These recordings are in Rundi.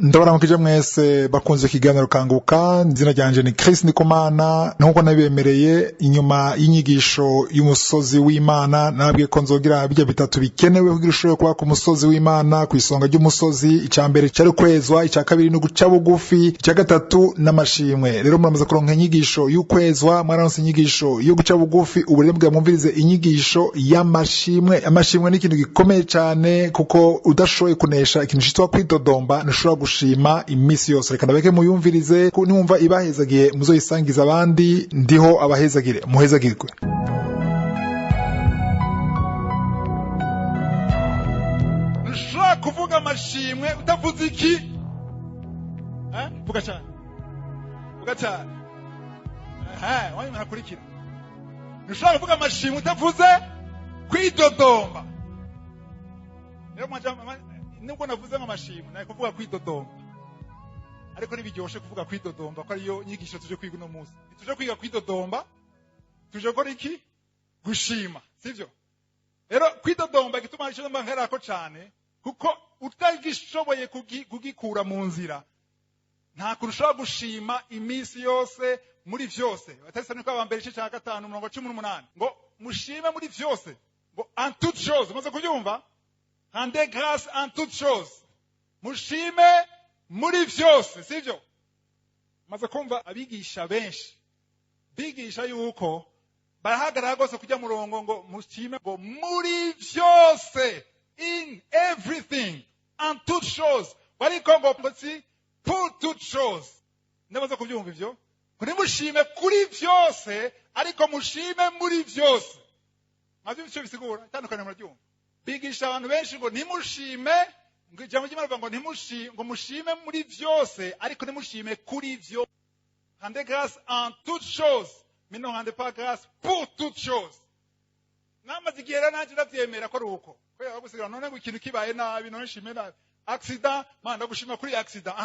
Ndabaramukije mwese bakunze ikiganiro Kanguka. Izina ryanje ni Chris Ndikumana. Nkuko nabibemereye, inyuma y'inyigisho y'umusozi w'Imana nabwiye ko nzogira bijya bitatu bikenewe kugira ushobore kuba ku musozi w'Imana, ku isonga ry'umusozi. Icya mbere cyari kwezwa, icya kabiri no guca bugufi, icya gatatu n'amashimwe. Rero muramaze kuronka inyigisho y'ukwezwa, mwaranse inyigisho yo guca bugufi, ubu rero mbwa mwumvirize inyigisho y'amashimwe. Amashimwe ni ikintu gikomeye cyane, kuko udashoboye kunesha ikintu cyitwa kwidodomba ntushobora gushima imisi yose. Reka nabeke muyumvirize, nimwumva ibahezagiye muzoyisangiza abandi. Ndiho abahezagire, muhezagirwe. Ntushobora kuvuga amashimwe utavuze iki? Vuga cyane, vuga cyane. Wanyu murakurikira. Ntushobora kuvuga amashimwe utavuze kwidodomba. Rero nubwo navuze nk'amashimwe naye kuvuga kwidodomba, ariko ntibiryoshe kuvuga kwidodomba ko ariyo nyigisho tuje kwiga uno munsi. Tuje kwiga kwidodomba, tuje gukora iki? Gushima, sivyo? Rero kwidodomba gituma icyo mba nkerako cyane, kuko utagishoboye kugikura mu nzira nta kurushaho gushima imisi yose muri vyose. Abatesalonike ba mbere 5:18 ngo mushime muri vyose, ngo en toute chose. Muze kubyumva? Rendez grâce en toutes choses. Mushime muri vyose, sivyo? Maze kumva abigisha benshi bigisha yuko barahagarara gose kujya murongo ngo mushime ngo muri vyose, in everything, en toutes choses. Bariko ngo si pour toutes choses. Ndabaza kubyumva ivyo? Kuri mushime kuri vyose, ariko mushime muri vyose. Maze icyo bisigura tandukanye murabyumva. Bigisha abantu benshi ngo ntimushime, ngo ijambo ry'Imana ngo ntimushime, ngo mushime muri vyose, ariko ntimushime kuri vyo. Rendez grâce en toutes choses, mais non rendez pas grâce pour toutes choses. Namaze igihe rero nanje ndavyemera ko ari uko. Kubera bagusigira none ngo ikintu kibaye nabi, none nshime nabi. Accident, manda gushima kuri accident.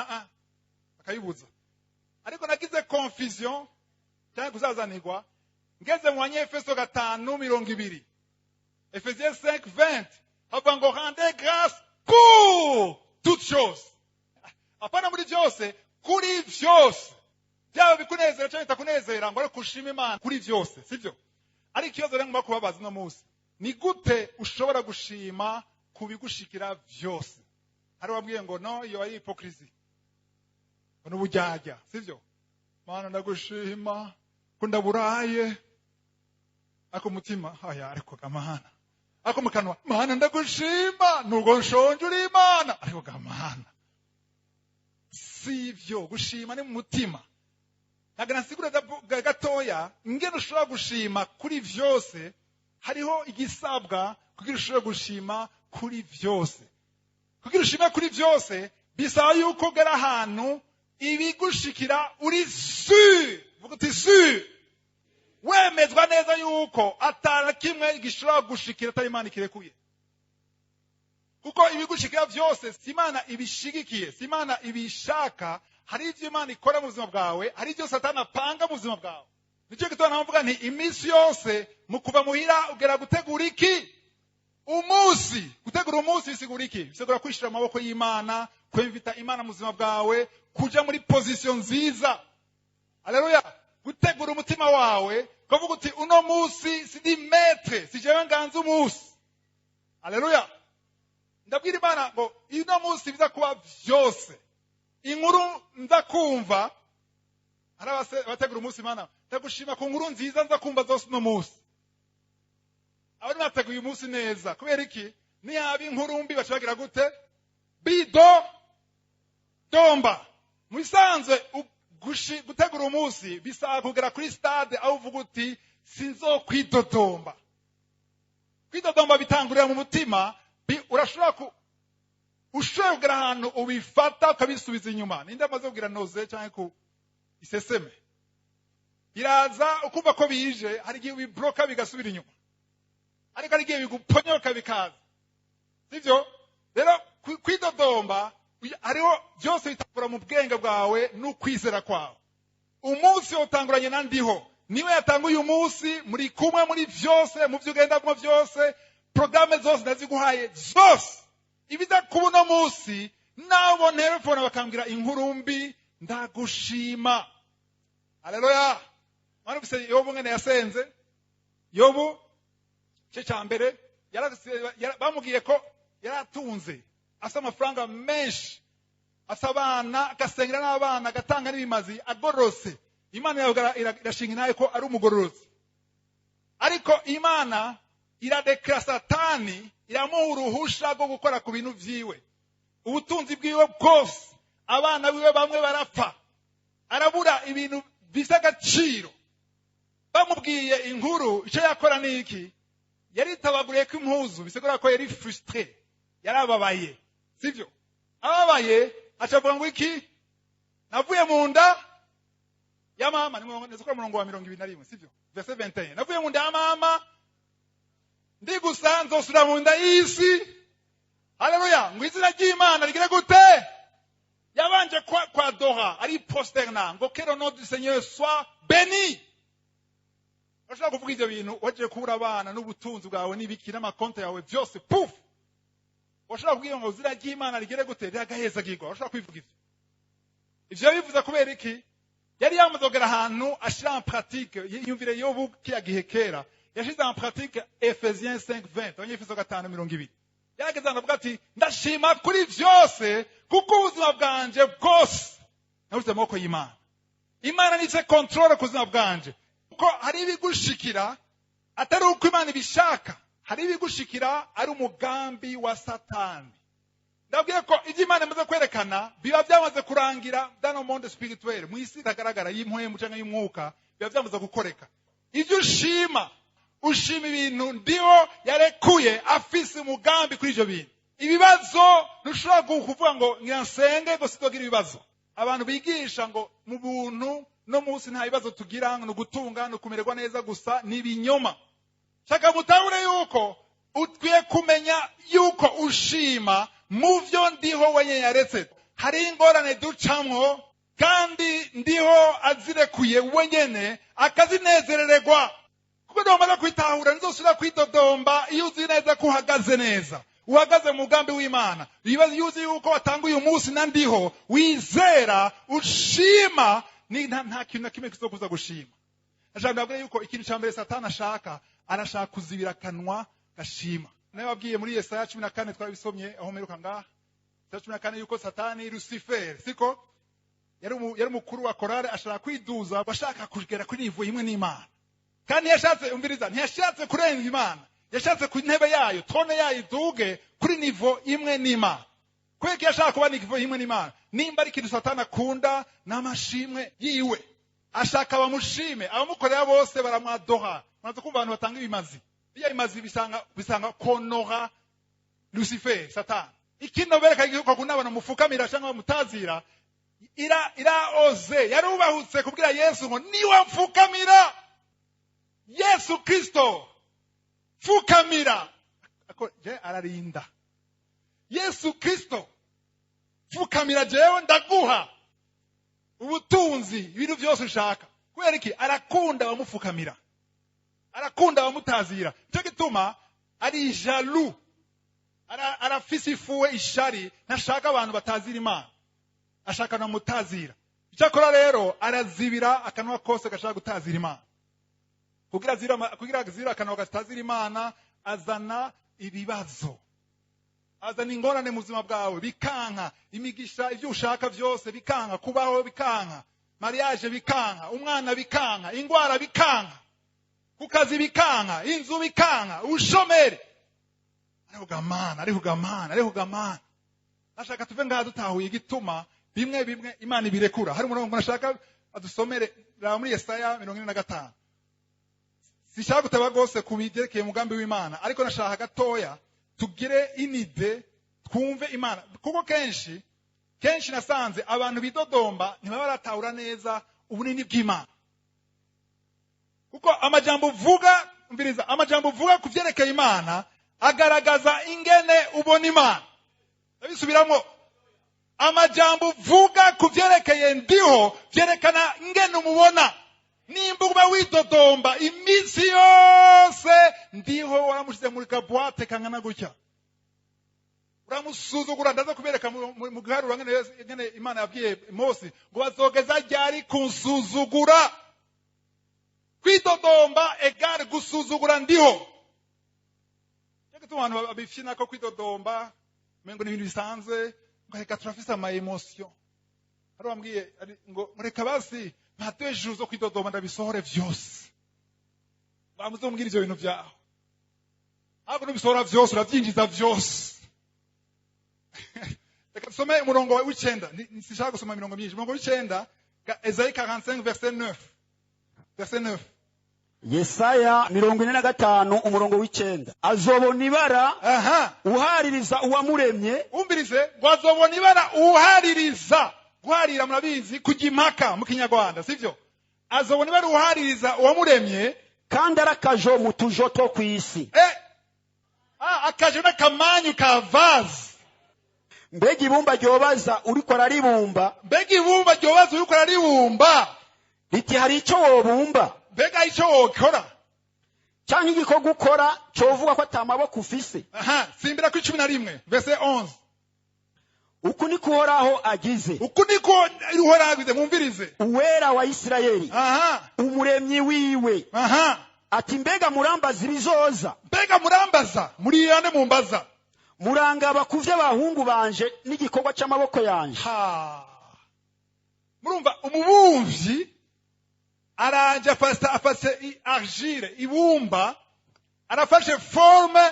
Akayibuza. Ariko nagize confusion, cyangwa kuzazanirwa, ngeze mu Efeso 5:20. Ephésiens 5:20. Hava ngo rendez grâce pour toutes choses. Apana muri vyose, kuri vyose. Byaba bikunezera cyangwa bitakunezera, ngo ariko ushima Imana kuri vyose, sivyo? Ari ikibazo rero ngomba kubabaza no munsi. Ni gute ushobora gushima kubigushikira vyose? Hari wabwiye ngo no, iyo ari hypocrisie. Ono bujyajya, sivyo? Mana ndagushima, kundaburaye. Ako mutima, haya ariko kamana. Ako mukanwa, Mana ndagushima, nubwo nshonje uri Imana, ariko gamana. Sivyo, gushima ni mu mutima. Nagana sigura gatoya, ngene ushobora gushima kuri vyose, hariho igisabwa kugira ushobora gushima kuri vyose. Kugira ushima kuri vyose, bisaba yuko gara ahantu ibigushikira uri sûr. Vuga uti sûr. Wemezwa neza yuko atara kimwe gishobora gushikira atari Imana ikirekuye. Kuko ibigushikira vyose si Imana ibishigikiye, si Imana ibishaka. Hari ivyo Imana ikora mu buzima bwawe, hari ivyo Satani apanga mu buzima bwawe. Nicyo gituma navuga nti imisi yose mu kuva muhira ugera gutegura iki? Umunsi. Gutegura umunsi bisigura iki? Bisigura kwishira mu maboko y'Imana, kwemvita Imana mu buzima bwawe, kuja muri position nziza. Haleluya. Gutegura umutima wawe, kuvuga uti uno munsi sidi metre, si jewe nganza umunsi. Haleluya. Ndabwira Imana ngo uno munsi biza kuba vyose. Inkuru nza kumva, arabase bategura umunsi Imana, ndagushima ku nkuru nziza nza kumva zose uno munsi. Abari bateguye umunsi neza, kubera iki? Ni abi inkuru mbi bacagira gute? Bido domba. Musanzwe gutegura umunsi bisaba kugera kuri stade aho uvuga uti sinzokwidodomba. Kwidodomba bitangurira mu mutima, urashobora kugera ahantu ubifata ukabisubiza inyuma. Ninde amaze kugira noze cyangwa ku iseseme? Biraza ukumva ko bije, hari igihe ubibloka bigasubira inyuma. Ariko hari igihe biguponyoka bikaza. Sivyo? Rero kwidodomba hariho byose bitangura mu bwenge bwawe n'ukwizera kwawe. Umunsi utanguranye na ndiho. Niwe yatanguye umunsi, muri kumwe muri vyose, mu vyugendamo vyose, programme zose ndaziguhaye zose. Ibiza kubuno munsi nabo telefone bakambwira inkuru mbi ndagushima. Haleluya. Mwana bise Yobu ngene yasenze. Yobu cyo cyambere bamubwiye ko yaratunze asa amafaranga menshi, asabana agasengera n'abana agatanga n'ibimazi agorose. Imana irashinga nayo ko ari umugororotsi, ariko Imana iradekira Satani iramuha uruhusha rwo gukora ku bintu vyiwe. Ubutunzi bwiwe bwose, abana biwe bamwe barapfa, arabura ibintu bisa agaciro. Bamubwiye inkuru icyo yakora niki, yaritabaguriye ko impuzu, bisigura ko yari frustré, yarababaye, sivyo? Ababaye acavuga ngo iki, navuye mu nda ya mama, nizukura murongo wa 21, sivyo? Verset 21, navuye mu nda ya mama ndi gusa nzosubira mu nda y'isi. Haleluya. Ngo izina ry'Imana rigire gute? Yabanje kwa Dora ari posterna ngo que le nom du Seigneur soit béni. Urashaka kuvuga ibyo bintu waje kubura abana n'ubutunzi bwawe n'ibiki n'amakonto yawe byose puf. Urashaka kuvuga ngo izina ry'Imana rigire gute? Ryagaheza gigwa. Urashaka kwivuga ivyo bivuze kubera iki? Yari yamuzogera ahantu ashira en pratique yumvire Yobu kiyagihekera. Yashize en pratique Ephésiens 5:20. Abanyefeso 5:20. Yarageze avuga ati ndashima kuri vyose kuko ubuzima bwanje bwose nabuze amaboko y'Imana. Imana nice control ku buzima bwanje. Kuko hari ibigushikira atari uko Imana ibishaka, hari ibigushikira ari umugambi wa Satani. Ndabwiye ko ibyo Imana imaze kwerekana biba byamaze kurangira dans le monde spirituel, mu isi itagaragara y'impwemu cyangwa y'umwuka, biba byamaze gukoreka. Ibyo ushima ibintu ndiho yarekuye afise umugambi kuri ivyo bintu. Ibibazo ntushobora kuvuga ngo nyansenge ngo sitogira ibibazo. Abantu bigisha ngo mu buntu no munsi nta bibazo tugira, no gutunga no kumererwa neza gusa ni ibinyoma. Shaka mutahure yuko utwiye kumenya yuko ushima mu vyo ndiho wenye yaretse. Hari ingorane ducamwo kandi ndiho azirekuye wenyene akazinezerererwa. Kuko ndomara kwitahura nzosubira kwidodomba iyo uzi neza ko uhagaze neza, uhagaze mu mugambi w'Imana. Ibibazo yuzi yuko watanguye umunsi na ndiho wizera ushima, ni nta kintu na kimwe kizokuza gushima. Ashaka kuvuga yuko ikintu cya mbere Satani ashaka, arashaka kuzibira kanwa gashima. Nawe wabwiye muri Yesaya 14 twabisomye aho meruka ngaha. Yesaya 14 yuko Satani Lucifer siko yari mukuru wa korale, ashaka kwiduza, bashaka kugera kuri nivo imwe n'Imana. Kandi yashatse umviriza, ntiyashatse kurenga Imana, yashatse ku ntebe yayo, tone yayo iduge kuri nivo imwe n'Imana. Kweki yashaka kuba nivo imwe n'Imana. Nimba ari ikintu Satani akunda n'amashimwe yiwe, ashaka bamushime, abamukorera bose baramwadoha. Mwaza kumva abantu batanga ibimazi, iyo ibimazi bisanga konora Lucifer Satani. Ikino bereka yuko kuna abantu mufukamira cyangwa bamutazira, ira oze yarubahutse kubwira Yesu ngo niwe mfukamira Yesu Kristo, fukamira. Je ararinda Yesu Kristo, fukamira jewe ndaguha ubutunzi ibintu byose ushaka. Kubera iki? Arakunda bamufukamira, arakunda bamutazira. Cyo gituma ari jaloux, arafisifuwe ishari, ntashaka abantu batazira Imana, ashaka no mutazira. Icyakora rero arazibira akanwa kose gashaka gutazira Imana. Kugira zira akanwa gatazira Imana azana ibibazo, azana ingorane mu buzima bwawe, bikanka imigisha, ibyo ushaka byose bikanka, kubaho bikanka, mariage bikanka, umwana bikanka, ingwara bikanka, kukazi bikanka, inzu bikanka, ushomere. Arihugamana. Nashaka tuve ngaha dutahuye igituma bimwe Imana ibirekura. Hari umurongo nashaka adusomere muri Yesaya 45. Sishaka gutaba gose kubigerekeye umugambi w'Imana, ariko nashaka gatoya tugire inide twumve Imana. Kuko kenshi nasanze abantu bidodomba ntibaratahura neza ubunini bw'Imana. Kuko amajambo uvuga kuvyerekeye Imana agaragaza ingene ubona Imana. Abisubiramo, amajambo uvuga kuvyerekeye ndiho vyerekana ingene umubona. Nimba uba widodomba iminsi yose ndiho waramushize muri kabwate kangana gutya, uramusuzugura. Ndaza kubereka mu giharuro ngene Imana yabwiye Mose ngo bazogeza ryari kunsuzugura. Kwidodomba egare gusuzugura ndiho. Cyangwa abantu babifina ko kwidodomba mengo ni ibintu bisanzwe, ngo reka turafise ama emotion. Hari bambwiye ngo reka basi mpatwe ijuru zo kwidodomba ndabisohore vyose. Bamuzombwira ivyo bintu vyaho. Ahubwo nubisohora vyose uravyinjiza vyose. Reka tusome umurongo w'icenda. Sishaka gusoma imirongo myinshi. Umurongo w'icenda, Esayi 45 verset 9. Verset 9. Yesaya 45 umurongo w'icenda. Azobona ibara uhaririza uwamuremye. Umbirize, ngo azobona ibara uhaririza. Guharira murabizi kujya impaka mu Kinyarwanda, sivyo? Azobona ibara uhaririza uwamuremye kandi arakajo mu tujo to kwisi. Akaje n'akamanyu ka vase. Mbega ibumba ryobaza uriko araribumba. Mbega ibumba ryobaza uriko araribumba. Riti hari ico wobumba. Mbega ico wokora. Cyangwa igikorwa ukora covuga ko atamaboko ufise. Simbira ku 11 verset 11. Uku niko Uhoraho agize. Uku niko Uhoraho agize, mwumvirize. Uwera wa Isirayeli. Umuremyi wiwe. Ati mbega murambaza ibizoza. Mbega murambaza muri yane mumbaza. Murangaba kuvye abahungu banje n'igikorwa c'amaboko yanje. Murumva umubumvyi aranje afase argile ibumba, arafashe forme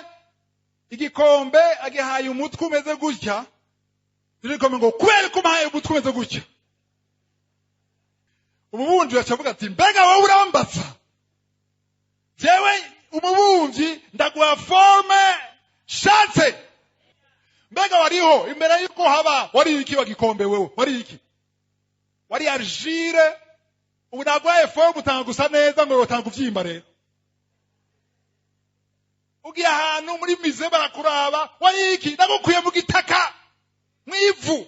igikombe agihaye umutwe umeze gutya. Ndikombe ngo kweli kumahaye umutwe umeze gutya. Umubumvyi acavuga ati mbega wowe urambaza. Jewe umubumvyi ndaguha forme shatse. Mbega wariho imbere yuko haba wari iki bagikombe wewe? Wari iki? Wari argile. Ubu nagwaye forme utanga gusa neza ngo utanga kuvyimba rero. Ugiye ahantu muri mize barakuraba, wari iki? Ndagukuye mu gitaka. Mwivu.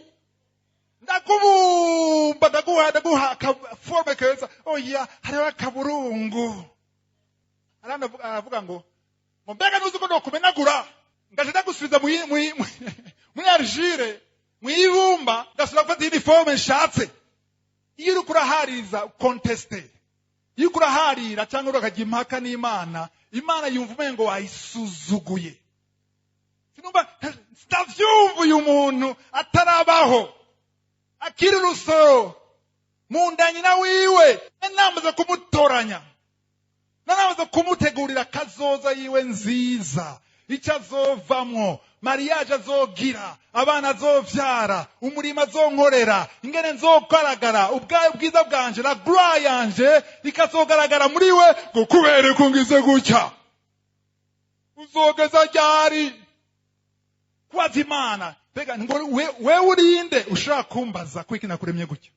Ndakubumba ndaguha forme keza. Oya, hariho akaburungu. Arana avuga ngo mbega nuzi ko dokumenagura. Ngaje ndagusubiza muri argile, mwibumba, ndasura gufata iyi forme nshatse. Iyo urahariza conteste. Iyo uraharira cyangwa urakagira impaka n'Imana, Imana yumva umengo wayisuzuguye. Sinumva stavyumva uyu muntu atarabaho. Akiri rusoro. Mundanye na wiwe, namaze kumutoranya. Namaze kumutegurira kazoza yiwe nziza. Icyo azovamwo, mariage azogira, abana azovyara, umurimo azonkorera, ingene nzogaragara, ubwayo bwiza bwanje, la gloire yanje ikazogaragara muri we, ngo kubere kungize gutya. Uzogeza ryari? Kwaza Imana. Mbega ngo we urinde ushaka kumbaza kwiki nakuremye gutya.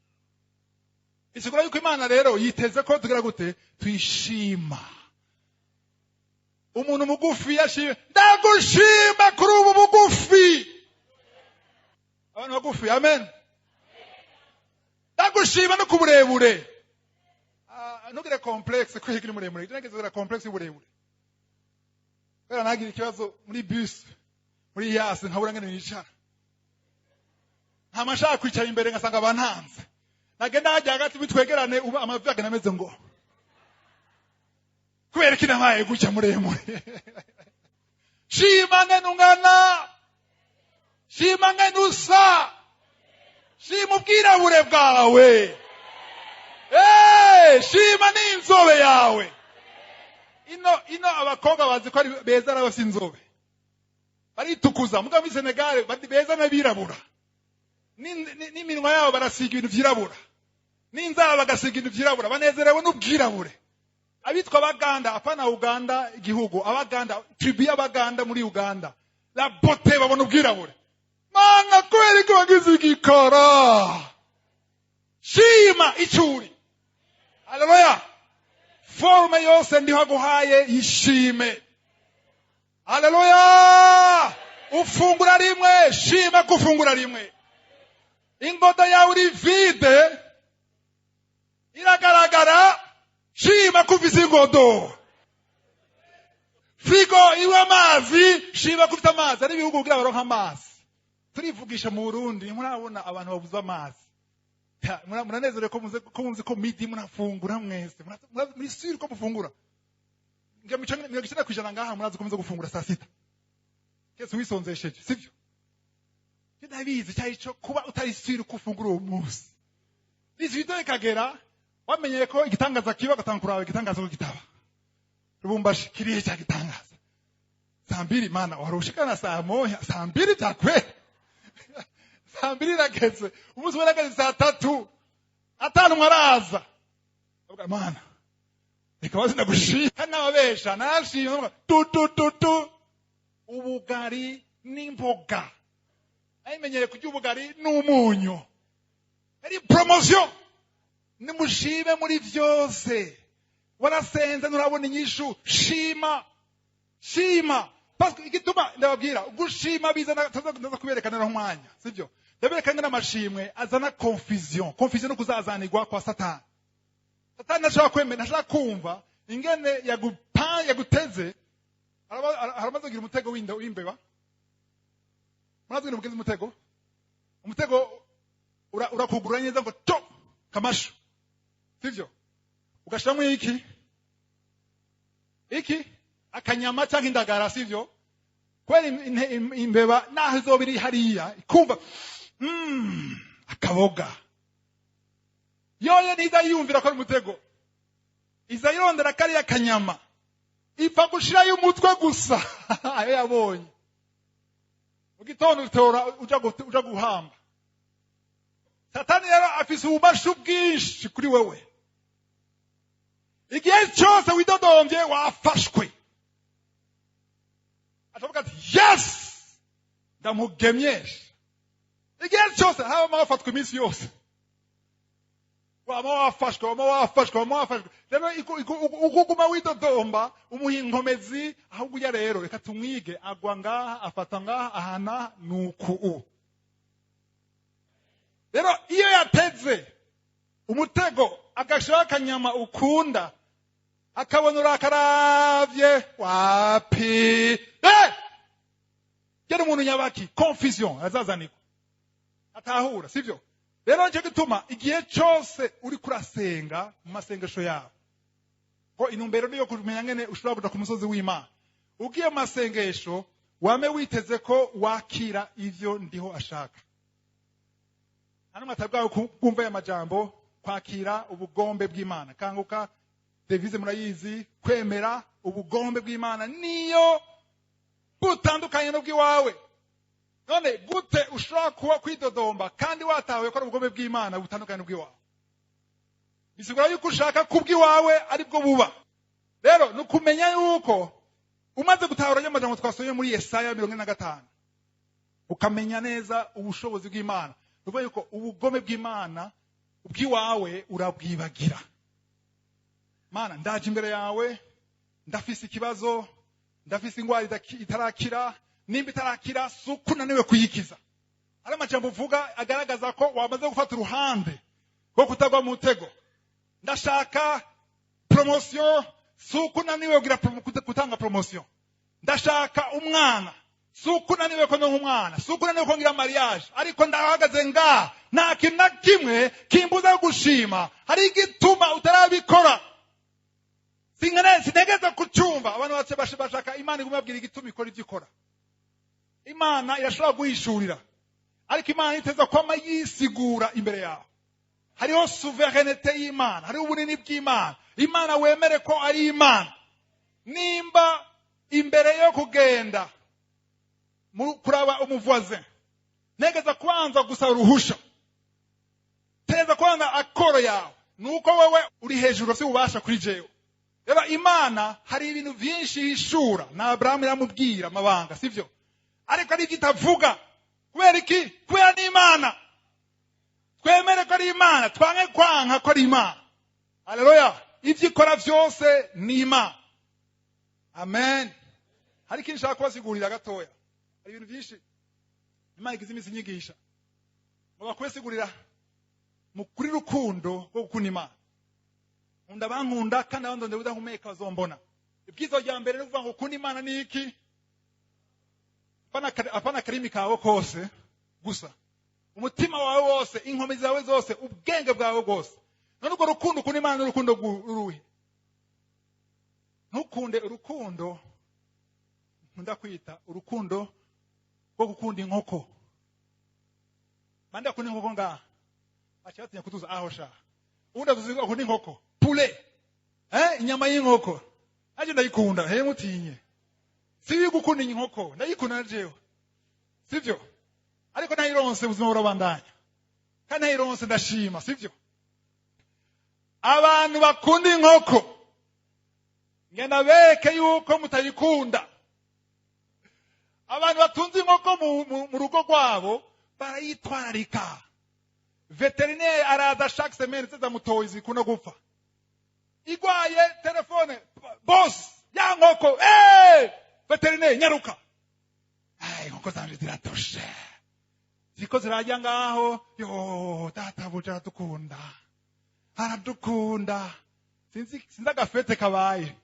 Isigura yuko Imana rero yiteze ko tugira gute twishima. Umuntu mugufi yashimye, ndagushima kuri ubu bugufi. Abantu bagufi, amen. Ndagushima no kuburebure. Ntugire complexe kwihigire muremure. Nageze complexe y'uburebure. Bera nagira ikibazo muri bus, muri yasi nkabura ngene nicara. Ntamashaka kwicara imbere ngasanga abantanze. Nagenda hajya hagati bitwegerane uba amavi aganameze ngo. Kubera kinabaye gutya muremure. Shima ngene ungana. Shima ngene usa. Shima ubwirabure bwawe. Shima n'inzobe yawe. Ino abakobwa bazi ko ari beza n'abafite inzobe. Baritukuza muga muri Senegal beza n'abirabura. N'iminwa yabo barasiga ibintu vyirabura. N'inzara bagasiga ibintu vyirabura. Banezerewe n'ubwirabure. Abitwa Abaganda, apana Uganda igihugu, Abaganda, tribu y'Abaganda muri Uganda. La beauté babona ubwirabure. Mana kweli ko bagize igikara. Shima icuri. Haleluya. Forme yose ndiho guhaye yishime. Haleluya. Ufungura rimwe, shima kufungura rimwe. Ingodo yawe uri vide. Iragaragara. Shima kufisa ingodo. Frigo iwe amazi, shima kufisa amazi. Ari bihugu kugira baronka amazi. turivugisha mu Burundi murabona abantu babuza amazi. Muranezere ko muzi ko midi munafungura mwese. Muri siri ko mufungura. Ngamicana 90% ngaha murazi ko muze gufungura saa sita. Kese wisonzesheje, sivyo? Ndabizi cyayico kuba utari siri kufungura uwo munsi. Izi video ikagera wamenyeye ko igitangaza kiba gatankurawe igitangaza ko kitaba. Rubumbashi kiriye cya gitangaza. Saa 2 mana warushikana saa 1 saa 2 byakwe. Saa 2 rageze umunsi warageze saa 3 atanu mwaraza. Uvuga mana reka wazi ndagushika n'ababesha nashimye tu ubugari n'imboga. Ayimenyere kujya ubugari n'umunyu. Ari promotion. Nimushime muri vyose. Warasenze nurabona inyishu shima. Parce igituma ndababwira gushima bizana tazaza kuberekana umwanya, sivyo? Ndaberekana n'amashimwe azana confusion no kuzazanirwa kwa Satani. Satani nashaka kwemera nashaka kumva ingene yaguteze aramaze kugira umutego w'imbeba. Murazi ngene umutego? Umutego urakugurura neza ngo to kamasho. Sivyo? Ugashiramo iki akanyama cyangwa indagara, sivyo? Kweli imbeba naho izobiri hariya ikumva akaboga. Yoye niza yumvira ko umutego. Iza yirondera kari akanyama. Ipfa gushira y'umutwe gusa. Ayo yabonye. Ugitondo utora uja guhamba. Satani rero afise ububasha bwinshi kuri wewe. Igihe cyose widodomvye wafashwe. Atavuga ati yes ndamugemyesha. Igihe cyose haba mafatwa iminsi yose. Wama wafashwe. Rero ukuguma widodomba umuhinkomezi ahubwo ya rero reka tumwige agwa ngaha afata ngaha ahana nuku. Rero iyo yateze umutego agashaka akanyama ukunda akabona urakaravye wapi Yari umuntu nyabaki confusion azazaniko atahura, sivyo? Rero nje gituma igihe cyose uri kurasenga mu masengesho yawe ko inumbero niyo kumenya ngene ushobora kuja ku musozi w'Imana. Ugiye masengesho wame witeze ko wakira ivyo ndiho ashaka. Hano matabwa kumva ya majambo kwakira ubugombe bw'Imana. Kanguka devize murayizi kwemera ubugombe bw'Imana niyo butandukanye n'ubwiwawe. None gute ushobora kuba kwidodomba kandi watawe ko ubugombe bw'Imana butandukanye n'ubwiwawe? Bisigura yuko ushaka kubwiwawe ari bwo buba. Rero nukumenya yuko umaze gutahura y'amajambo twasoye muri Yesaya 45 ukamenya neza ubushobozi bw'Imana. Uvuga yuko ubugombe bw'Imana ubwiwawe urabwibagira. Mana ndaje imbere yawe ndafise ikibazo, ndafise ingwara itarakira, nimba itarakira suku naniwe kuyikiza. Ari amajambo uvuga agaragaza ko wamaze gufata uruhande rwo kutagwa mu mutego. Ndashaka promotion, suku naniwe gutanga promotion. Ndashaka umwana, suku naniwe ko n'umwana, suku naniwe ko ngira mariage, ariko ndahagaze nga nta kintu na kimwe kimbuza gushima. Hari igituma utarabikora. Sinegeza kucyumva abantu bace bashaka Imana igumabwira igituma ikora ibyo ikora. Imana irashobora guhishurira, ariko Imana iteza kwama yisigura imbere yawe. Hariho souverainete y'Imana, hariho ubunini bw'Imana. Imana wemere ko ari Imana. Nimba imbere yo kugenda kuraba umuvoisin negeza kwanza gusaba uruhusha, teza kwanza akoro yawe nuko wewe uri hejuru si ubasha kuri jewe. Rero Imana hari ibintu byinshi hishura na Abraham iramubwira amabanga, sivyo? Ariko ari kitavuga kubera iki? Kubera ni Imana. Twemere ko ari Imana, twange kwanka ko ari Imana. Haleluya. Ivyo ikora vyose ni Imana. Amen. Hari kintu nshaka kubasigurira gatoya. Hari ibintu byinshi Imana igize imisi nyigisha. Mubakwesegurira mu kuri rukundo rwo gukunda Imana. Unda bankunda kandi abandi ndabudahumeka bazombona. Ibwizo rya mbere n'uvuga ngo gukunda Imana ni iki? Apana karimi kawe kose, gusa, umutima wawe wose, inkomezi zawe zose, ubwenge bwawe bwose. None urwo rukundo ukunda Imana n'urukundo ruruhe? Ntukunde urukundo nkunda kwita urukundo rwo gukunda inkoko. Bande akunda inkoko ngaha, batinya kutuza aho sha. Ubundi tuziga akunda inkoko, poulet, inyama y'inkoko. Aje ndayikunda, mutinye. Sibi gukunda inkoko, ndayikunda jewe. Sivyo? Ariko nayironse ubuzima burabandanya. Kandi nayironse ndashima, sivyo? Abantu bakunda inkoko, ngenda beke yuko mutayikunda. Abantu batunze inkoko mu rugo rwabo barayitwararika. Veterineri araza chaque semaine teza mutoyi zikunda gupfa. Igwaye telefone, boss, ya nkoko, veterineri nyaruka. Inkoko zanje ziratoshe. Ziko zirajya ngaho, yo data buja aradukunda. Aradukunda. Sinzi agafete kabaye.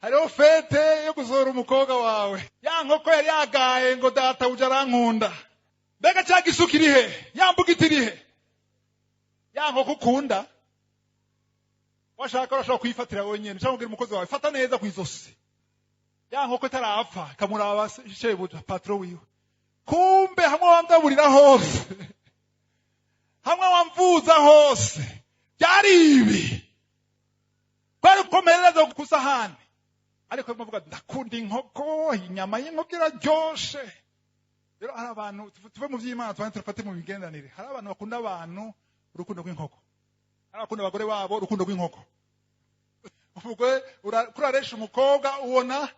Hariho fete yo kuzora umukobwa wawe. Ya nkoko yari yagaye ngo data buja arankunda. Mbega cya gisuka irihe? Ya mbugita irihe? Ya nkoko ukunda? Washaka urashobora kuyifatira wenyine cyangwa ubwira umukozi wawe fata neza ku izosi. Ya nkoko itarapfa kamuraba shebuja patro wiwe. Kumbe hamwe wamdaburira hose. Hamwe wamvuza hose. Byari ibi. Bari komereza ku sahani. Ariko bavuga ndakunda inkoko, inyama y'inkoko iraryoshe. Rero hari abantu tuve mu by'Imana twafate mu bigendanire. Hari abantu bakunda abantu urukundo rw'inkoko. Hari abakunda abagore babo urukundo rw'inkoko. Umugore kuraresha umukobwa ubona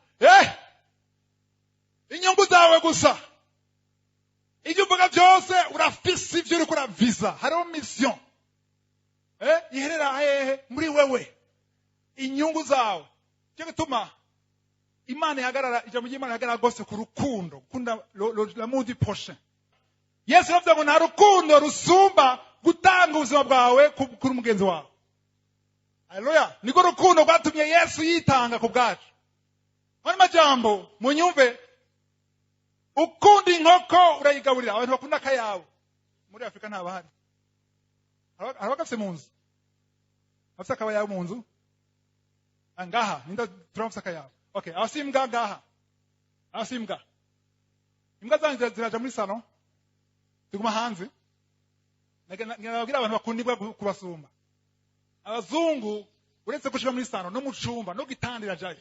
inyungu zawe gusa. Ibyo uvuga byose urafise ibyo uri kuraviza. Hariho mission. Iherera hehe muri wewe. Inyungu zawe. Cyo gituma Imana yahagarara, ijambo ry'Imana yahagarara gose ku rukundo, kunda l'amour du prochain. Yesu yavuze ngo nta rukundo rusumba gutanga ubuzima bwawe kuri mugenzi wawe. Haleluya. Niko rukundo rwatumye Yesu yitanga ku bwacu. Muri majambo munyumve, ukunda inkoko urayigaburira. Abantu bakunda akayabo muri Afrika nta bahari. Abagafise mu nzu. Afisa akayabo mu nzu. Angaha ninda turamfisa akayabo. Okay, abasimbwa ngaha. Abasimbwa. Imbwa zanje ziraja muri salon. Tuguma hanze. Nababwira abantu bakunda imbwa kubasumba. Abazungu uretse kushika muri salon no mu cumba no gitandira jayo.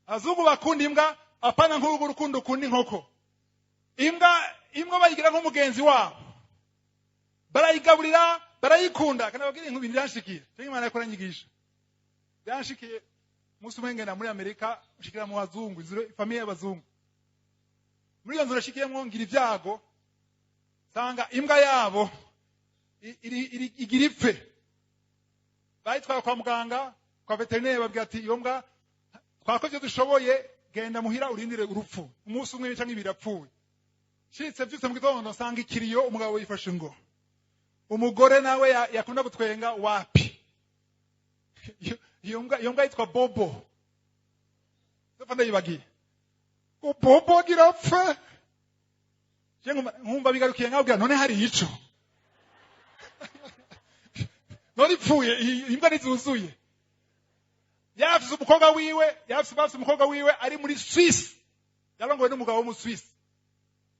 Abazungu bakunda imbwa apana nk'urugo rukundo ukunda inkoko. Imbwa bayigira nk'umugenzi wabo. Barayigaburira, barayikunda. Kana babwira inkubiri byanshikiye. Cyo Imana yakora nyigisha. Byanshikiye musi umengena muri Amerika ushikira mu bazungu, famille y'abazungu. Muri iyo nzu rashikiyemo ngira ibyago. Sanga imbwa yabo igira ipfe. Bayitwara kwa muganga, kwa veterineri babwira ati iyo mbwa twakoze dushoboye genda muhira urindire urupfu. Umunsi umwe cyangwa ibiri apfuye. Shitse byose mu gitondo sanga ikiriyo umugabo yifashe ngo. Umugore nawe yakunda gutwenga wapi. Iyo mbwa yitwa Bobo. Ndafanda yibagiye. Bobo girapfe. Nkumva bigarukiye nkabwira none hari ico. None ipfuye imbwa nizuzuye. Yarafise umukobwa wiwe ari muri Swiss. Yarongowe n'umugabo wo mu Swiss.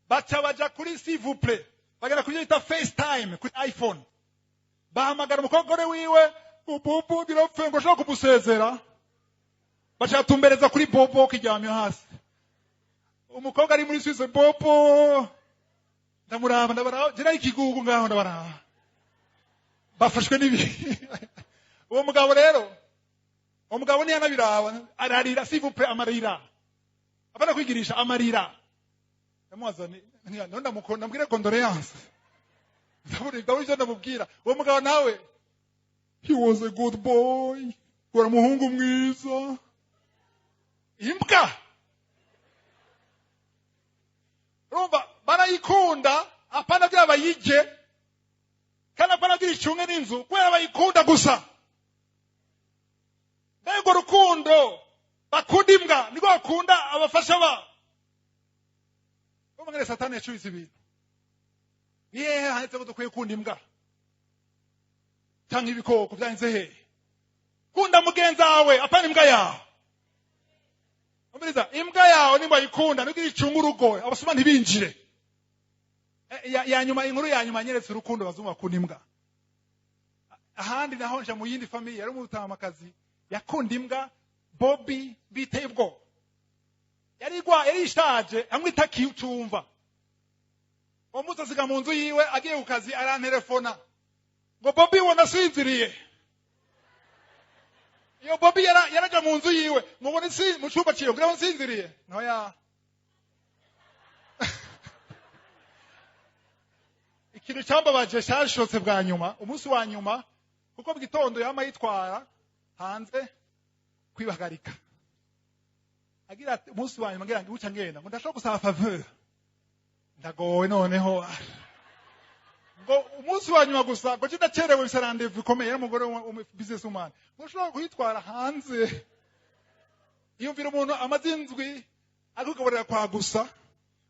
Baja kuri s'il vous plaît. Bagera kuri yita FaceTime kuri iPhone. Bahamagara umukobwa wiwe, Bobo girapfe ngo shaka kumusezera. Bacatumbereza kuri Bobo kijyamye hasi. Umukobwa ari muri Swiss, Bobo ndamuraba jira ikigugu ngaho ndabaraba. Bafashwe nibi. Uwo mugabo rero umugabo ni yanabiraba ararira s'il vous plaît amarira. Abana kwigirisha amarira. Yamwazane none mukunda mbwire condoléance. Ndaburi ndamubwira. Uwo mugabo nawe he was a good boy. Wari muhungu mwiza. Imbwa. Rumba barayikunda apana bya bayije. Kana apana bya icunge n'inzu kwera bayikunda gusa. Nego rukundo bakunda imbwa niko bakunda abafasha ba. ngene satani yacuritse ibintu yehe handitse ko dukwiye kunda imbwa cyangwa ibikoko byanditse hehe kunda mugenzi wawe apana imbwa yawe umuriza imbwa yawe nimba yikunda nuko icunga urugo abasuma ntibinjire ya nyuma inkuru ya nyuma nyeretse urukundo bazungu bakunda imbwa ahandi naho nja mu yindi family yari umutamakazi yakunda imbwa Bobby biteye ubwo yari ishaje amwita kiyucumva umuntu asiga mu nzu yiwe agiye ku kazi arantelefona ngo Bobby wona sinziriye iyo Bobby yaraja mu nzu yiwe mubone si mu cyumba cyiwe ngira nsinziriye noya ikintu cyambabaje cyashotse bwa nyuma umunsi wa nyuma kuko bwitondo yama yitwara hanze kwibagarika agira ati umunsi wa nyuma ngira ngibuca ngenda ngo ndashobora gusaba faveur ndagowe noneho ngo umunsi wa nyuma gusa ngo kidacerewe bisa rendezvous ikomeye y'umugore business woman ngo ushobora kuhitwara hanze yumvira umuntu amazinzwi akugaburira kwa gusa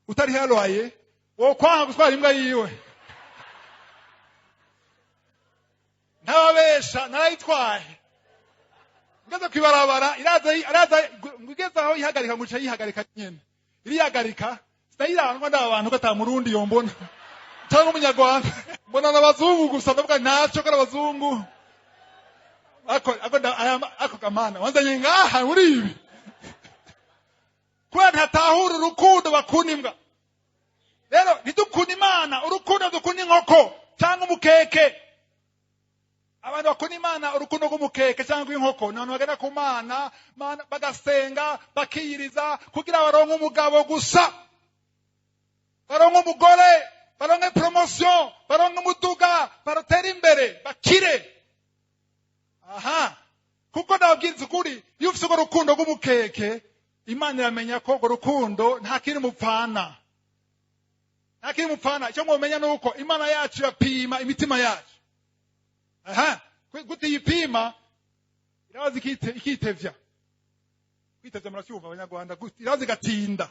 utari haloye wo kwanga gutwara imbwa yiwe ntabesha narayitwaye ngeze kwibarabara iraza ngeze aho ihagarika nguca yihagarika nyene irihagarika sitayiranwa n'abantu batamurundi yombona cyangwa umunyarwanda mbona n'abazungu gusa ndavuga ntacyo ko abazungu ako kamana wanzanye ngaha muri ibi kwa ntatahura urukundo bakunda imbwa rero ntidukunda Imana urukundo dukunda inkoko cyangwa umukeke abantu bakunda Imana urukundo rw'umukeke cyangwa inkoko none bagana ku Mana bagasenga bakiyiriza kugira baronke umugabo gusa baronke umugore baronke promotion baronke umuduga barotera imbere bakire aha kuko ndababwiriza ukuri iyo ufite urwo rukundo rw'umukeke Imana iramenya ko urwo rukundo nta kiri mupfana icyo mumenya ni uko Imana yacu irapima imitima yacu aha gute yipima irazi ikitevya muracyumva abanyarwanda irazi gatinda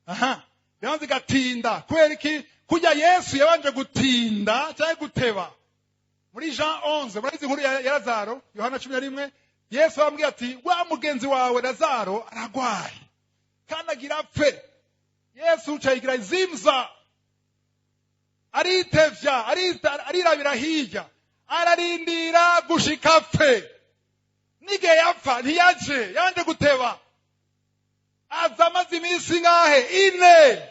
aha irazi gatinda kwera iki kujya Yesu yabanje gutinda cyangwa guteba muri Jean 11 muri inkuru ya Lazaro Yohana 11 Yesu amubwiye ati wa mugenzi wawe Lazaro aragwaye kandi agira apfe Yesu ucayigira izimza aritevya arirabira hirya ararindira gushika apfe nige yapfa ntiyaje yanje guteba azamaze iminsi ngahe 4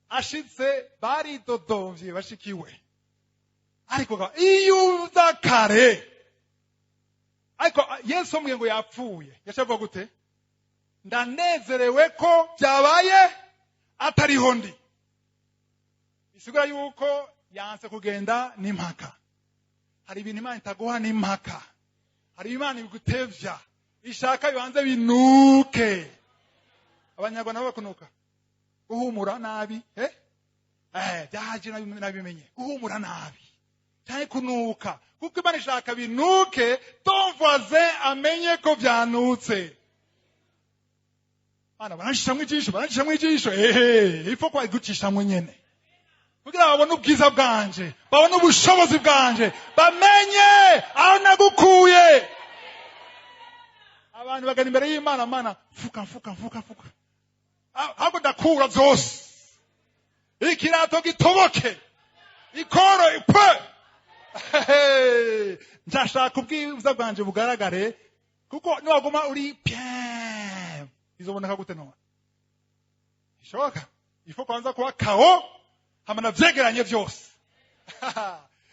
ashitse baridodomvye bashikiwe ariko iyo uza kare ariko Yesu amubwiye ngo yapfuye yacavuga gute ndanezerewe ko byabaye atariho ndi bisigura yuko yanse kugenda n'impaka hari ibintu Imana itaguha n'impaka hari Imana igutevya ishaka bibanze binuke abanyarwanda bakunuka uhumura nabi byaje nabimenye uhumura nabi cyane kunuka kuko Imana ishaka binuke ton voisin amenye ko byanutse ana barancishamwe ijisho ifo kwa gucishamwe nyene kugira babone ubwiza bwanje babone ubushobozi bwanje bamenye aho nagukuye abantu bagana imbere y'Imana mana fuka ahubwo ndakura byose ikirato gitoboke ikoro ipwe ndashaka ubwiza bwanje bugaragare kuko niwaguma uri izoboneka gute none ishoka ifo kwanza kuba kao hamana vyegeranye byose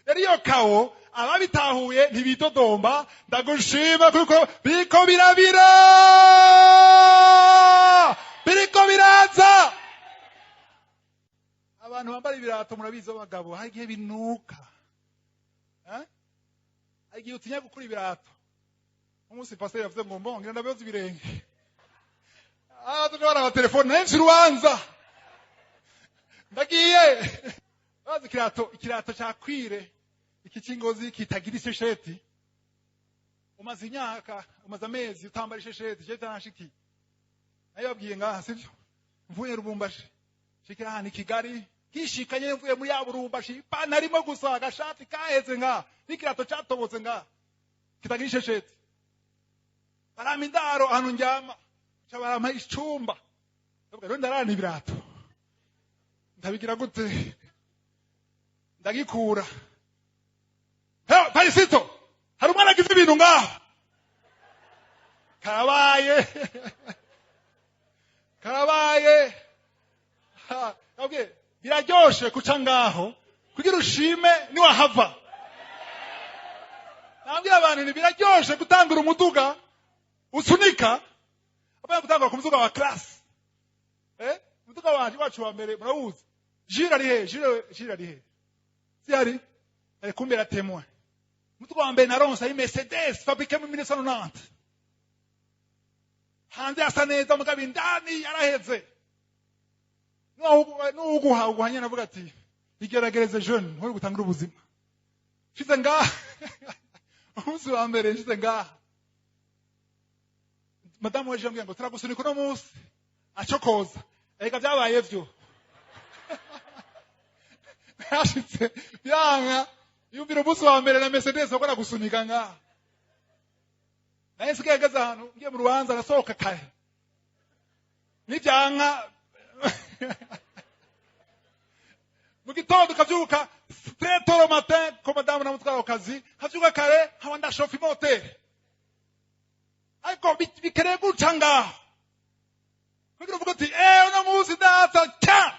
rero iyo kao ababitahuye ntibidodomba ndagushima kuko biriko biraza abantu bambara ibirato murabizi abagabo hari igihe binuka hari igihe utinya gukura ibirato umunsi pastor yavuze ngo mbongira ndabezo ibirenge tunabara telefone nayo urubanza ndagiye bazi ikirato cyakwire iki kingozi kitagira ishesheti umaze amezi utambara ishesheti je tanashiki nayo babwiye ngaha sivyo mvuye Rubumbashi shikira hano i Kigali kishikanye mvuye muri ya Burumbashi ipantaro arimo gusa agashati kaheze nga n'ikirato catobotse nga kitagira ishesheti barama indaro ahantu njyama ca barama icumba ndavuga rero ndarana ibirato ndabigira gute ndagikura Parisito hari umwana agize ibintu ngaho karabaye okay biraryoshe kuca ngaho kugira ushime ni wahava nambira abantu ni biraryoshe gutangura umuduga usunika abaye gutangura ku muduga wa class umuduga wanje wacu wa mbere murawuzi jira ari he siari kumbera temwa umuduga wa mbere naronse ari Mercedes fabriqué mu 1990 hanze asa neza mugabe indani yaraheze uguhanye navuga ati igeragereze jeune nturi gutangura ubuzima shize ngaha umunsi wa mbere shize ngaha madamu waje ambwira ngo turagusunika uno munsi acokoza ega byabaye byo yashitse yanga yumvira umunsi wa mbere na Mercedes akora gusunika ngaha naye sigagaza hano ngiye mu rubanza arasohoka kare nibyanka mu gitondo kavyuka très tôt le matin ko madame namutwara akazi kavyuka kare haba ndashofa imoteri ariko bikereye guca ngaho kugira uvuga ati uno munsi data cya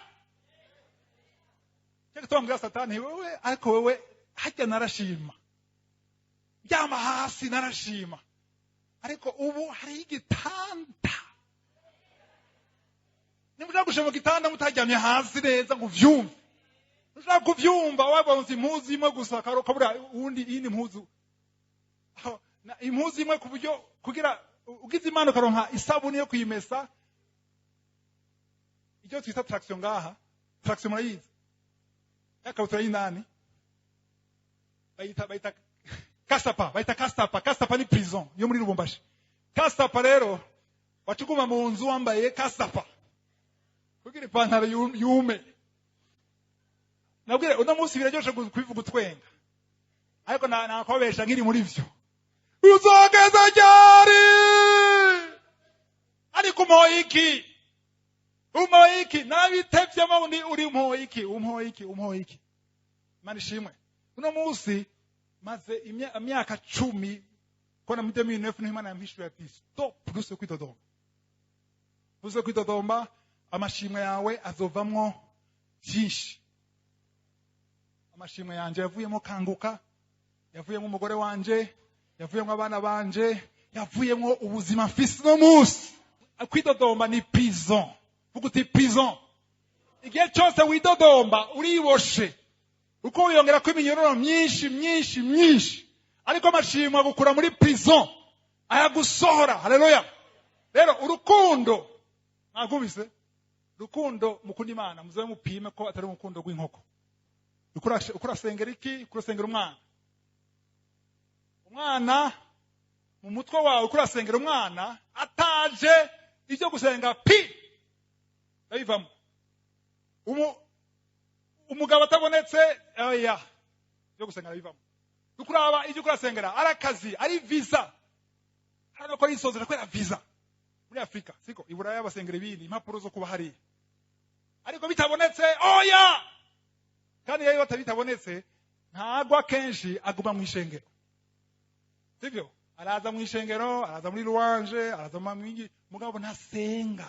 cyangwa tumbwira satani wewe ariko wewe hajya narashima byama hasi narashima ariko ubu hari igitanda nimuja gushema gitanda mutajyamye hasi neza ngo vyumve ushaka kuvyumva wabonze impuzu imwe gusa kabura undi yindi mpuzu impuzu imwe kuburyo kugira ugize imana karonka isabuni yo kuyimesa icyo twita traction ngaha traction murayizi yakabutura y'indani bayita Kastapa ni prison yo muri Lubumbashi. Kastapa rero wachuguma mu nzu wambaye Kastapa kugira ipantaro yume nabwire uno munsi biraryoshe kwivuga utwenga ariko nakobesha nkiri muri vyo uzogeza ryari ariko umoyiki nabitevyemo uri umoyiki mani shimwe uno munsi maze imyaka 10 kona mu 2009 n'Imana yampishuye ati stop ruse kwitodomba amashimwe yawe azovamwo byinshi amashimwe yanje yavuyemo kanguka yavuyemo umugore wanje yavuyemo abana banje yavuyemo ubuzima mfise no musi kwitodomba ni prison vuguti prison igihe cyose widodomba uriboshe uko uyongera ko iminyororo myinshi ariko amashimwe agukura muri prison ayagusohora haleluya rero urukundo nagubise rukundo mukunda Imana muzabe mupime ko atari umukundo rw'inkoko ukurasengera iki kurasengera umwana mu mutwe wawe ukurasengera umwana ataje ibyo gusenga bayivamo umugabo atabonetse byo gusenga bivamo ukuraba ibyo kurasengera arakazi ari visa hano ko yisozera kwera visa muri Afrika siko iburaya basengera ibindi impapuro zo kuba hari ariko bitabonetse kandi yewe bitabonetse ntagwa kenshi aguma mu ishengero sivyo araza mu ishengero araza muri louange araza mu mwingi mugabo ntasenga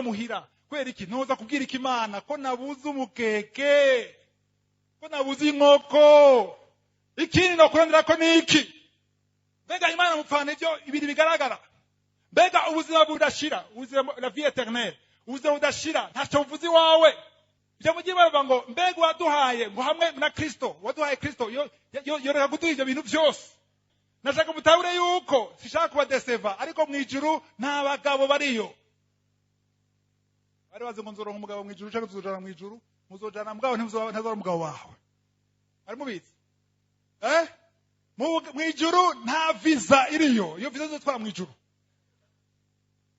muhira kwera iki ntoza kubwira iki Imana ko nabuze umukeke ko nabuze inkoko ikindi no kurondera ko niki mbega Imana mupfana ibyo ibiri bigaragara mbega ubuzima budashira ubuzima la vie éternelle ubuzima budashira ntacyo uvuzi wawe ibyo mugiye bava ngo mbega waduhaye ngo hamwe na Kristo waduhaye Kristo yoreka kuduha ibyo bintu byose nashaka mutabure yuko sishaka kubadeseva ariko mu ijuru nta bagabo bariyo bari bazi ngo nzoronka umugabo mu ijuru cyangwa tuzojana mu ijuru muzojana mugabo ntazora umugabo wawe ari mubizi mu ijuru nta visa iriyo iyo visa zo twara mu ijuru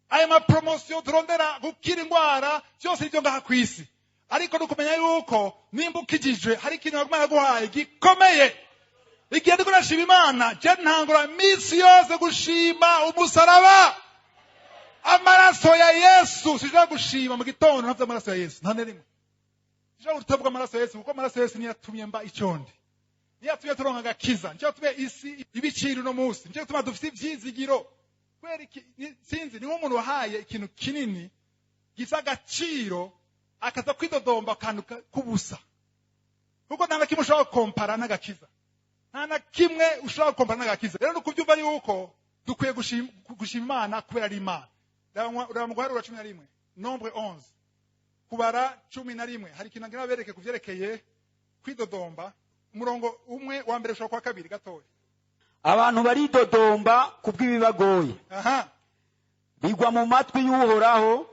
aya ma promotion turondera gukira ingwara cyose ibyo ngaha kwisi ariko nukumenya yuko nimba ukijijwe hari ikintu Imana guhaye gikomeye igihe ndiko nashima Imana je ntangura misi yose gushima umusaraba amaraso ya Yesu sija gushima mu gitondo ntavye amaraso ya Yesu nta rimwe sija gutavuga amaraso ya Yesu kuko amaraso ya Yesu niyo yatumye mba icondi niyo yatumye turonka agakiza niyo yatumye isi ibiciro no munsi niyo yatumye dufite ivyizigiro kweri sinzi ni umuntu wahaye ikintu kinini gisa agaciro akaza kwidodomba akantu kubusa kuko nta na kimwe ushobora kompara n'agakiza nta na kimwe ushobora kompara n'agakiza rero nukubyumva yuko dukwiye gushima Imana kubera ari Imana ura mu guharura 11 nombre 11 kubara 11 hari ikintu ngira bereke kuvyerekeye kwidodomba umurongo umwe wa mbere ushobora kwa kabiri gatoya abantu baridodomba kubw'ibibagoye bigwa mu matwi y'Uhoraho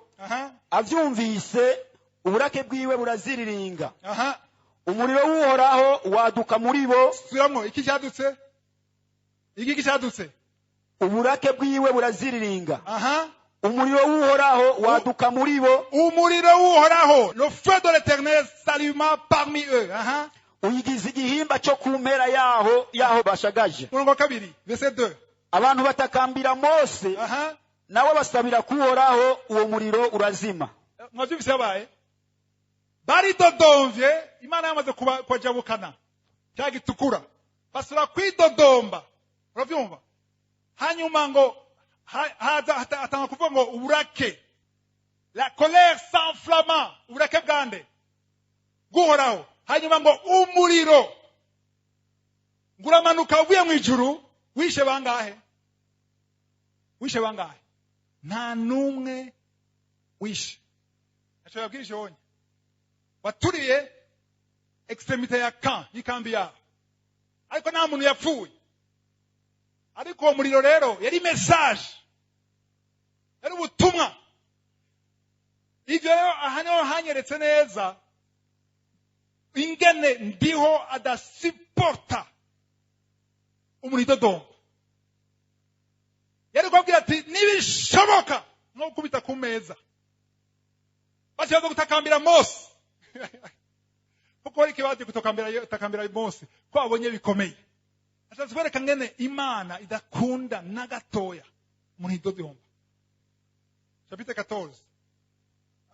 avyumvise uburake bwiwe buraziriringa umuriro w'Uhoraho waduka muri bo subiramwo iki cyadutse uburake bwiwe buraziriringa umuriro w'Uhoraho waduka muri bo umuriro w'Uhoraho le feu de l'Éternel s'alluma parmi eux uyigize igihimba cyo kumpera yaho bashagaje murongo kabiri verset 2 abantu batakambira Mose nawe basabira kuhoraho uwo muriro urazima mwavyumvise yabaye baridodomvye Imana yamaze kubajabukana cyagitukura basura kwidodomba uravyumva hanyuma ngo atanga kuvuga ngo uburake la colère s'enflamma uburake bwande guhoraho hanyuma ngo umuriro nguramanuka uvuye mu ijuru wishe bangahe nta numwe wishe ashobora bwije wonye waturiye extremité ya y'ikambi yabo ariko nta muntu yapfuye ariko uwo muriro rero yari message yari ubutumwa ivyo rero aha niho hanyeretse neza ingene ndiho adasiporta umuridodomba yari kubwira ati nibishoboka no kubita ku meza bakibaza gutakambira Mose kuko ari kibazo gutakambira Mose ko abonye bikomeye ashatse kwereka ngene Imana idakunda na gatoya umuridodomba chapitre 14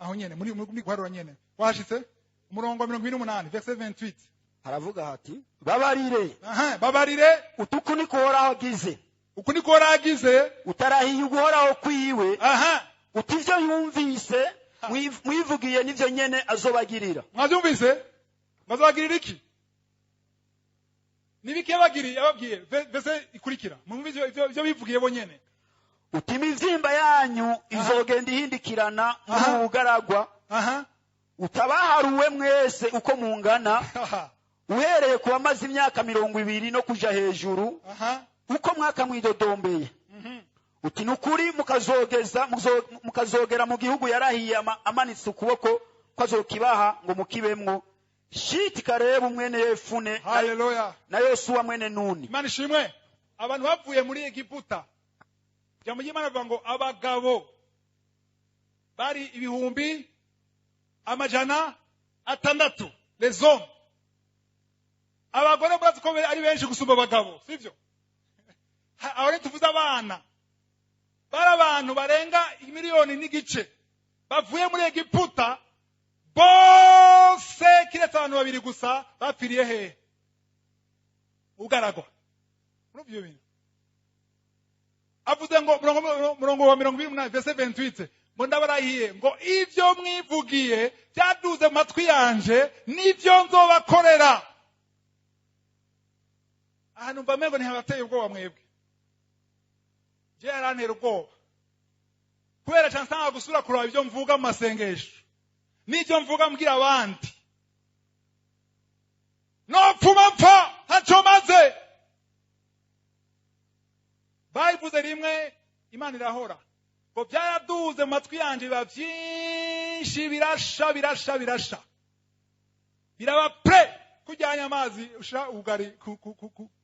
aho nyene muri guharura nyene washitse umurongo 28 verset 28 haravuga hati babarire utuku niko Uhoraho agize uku niko Uhoraho agize utarahiye uguhoraho kwiwe utivyo yumvise mwivugiye nivyo nyene azobagirira mwavyumvise bazobagirira iki nibiki yababwiye verset ikurikira mwumvise ivyo bivugiye bo nyene utima ivyimba yanyu izogenda ihindikirana mu bugaragwa utabaharuwe mwese uko mungana uhereye ku bamaze imyaka 20 no kuja hejuru uko mwaka mwidodombeye uti nukuri mukazogera mu gihugu yarahiye amanitse ukuboko kwazokibaha ngo mukibemwo shiti Kalebu mwene Yefune haleluya na Yosuwa mwene Nuni Imana ishimwe abantu bavuye muri Egiputa jambo y'Imana avuga ngo abagabo bari 600 les hommes abagore bazi ko ari benshi gusumba abagabo sivyo aho tuvuze abana bara abantu barenga 1 miliyoni n'igice bavuye muri Egiputa bose kiretse abantu babiri gusa bapfiriye he ugaragwa muri ibyo bintu avuze ngo murongo wa 28 verset 28 ngo ndabarahiye ngo ivyo mwivugiye byaduze matwi yanje nivyo nzobakorera ahantu mbamengo ntihabateye ubwoba mwebwe je yarantera ubwoba kubera chansanga gusura kuraba ivyo mvuga mu masengesho n'ivyo mvuga mbwira abandi nopfuma mpfa ntaco maze bayivuze rimwe Imana irahora ngo byaraduze mu matwi yanje biba byinshi birasha biraba pre kujyanya amazi ushira ugari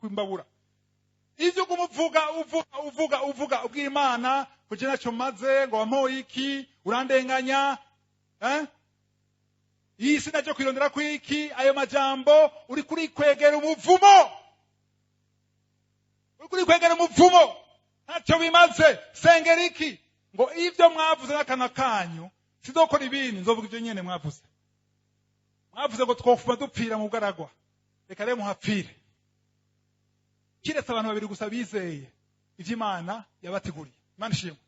kwimbabura ivyo kumuvuga uvuga ubwira Imana kuki nacyo maze ngo wampoye iki urandenganya iyi si nacyo kwirondera kwiki ayo majambo uri kuri kwegera umuvumo ntacyo bimaze sengera iki ngo ibyo mwavuze n'akana kanyu sizokora ibindi nzovuga ibyo nyene mwavuze ngo twofuma dupfira mu bugaragwa reka rero muhapfire kiretse abantu babiri gusa bizeye ivy'Imana yabateguriye Imana ishimwe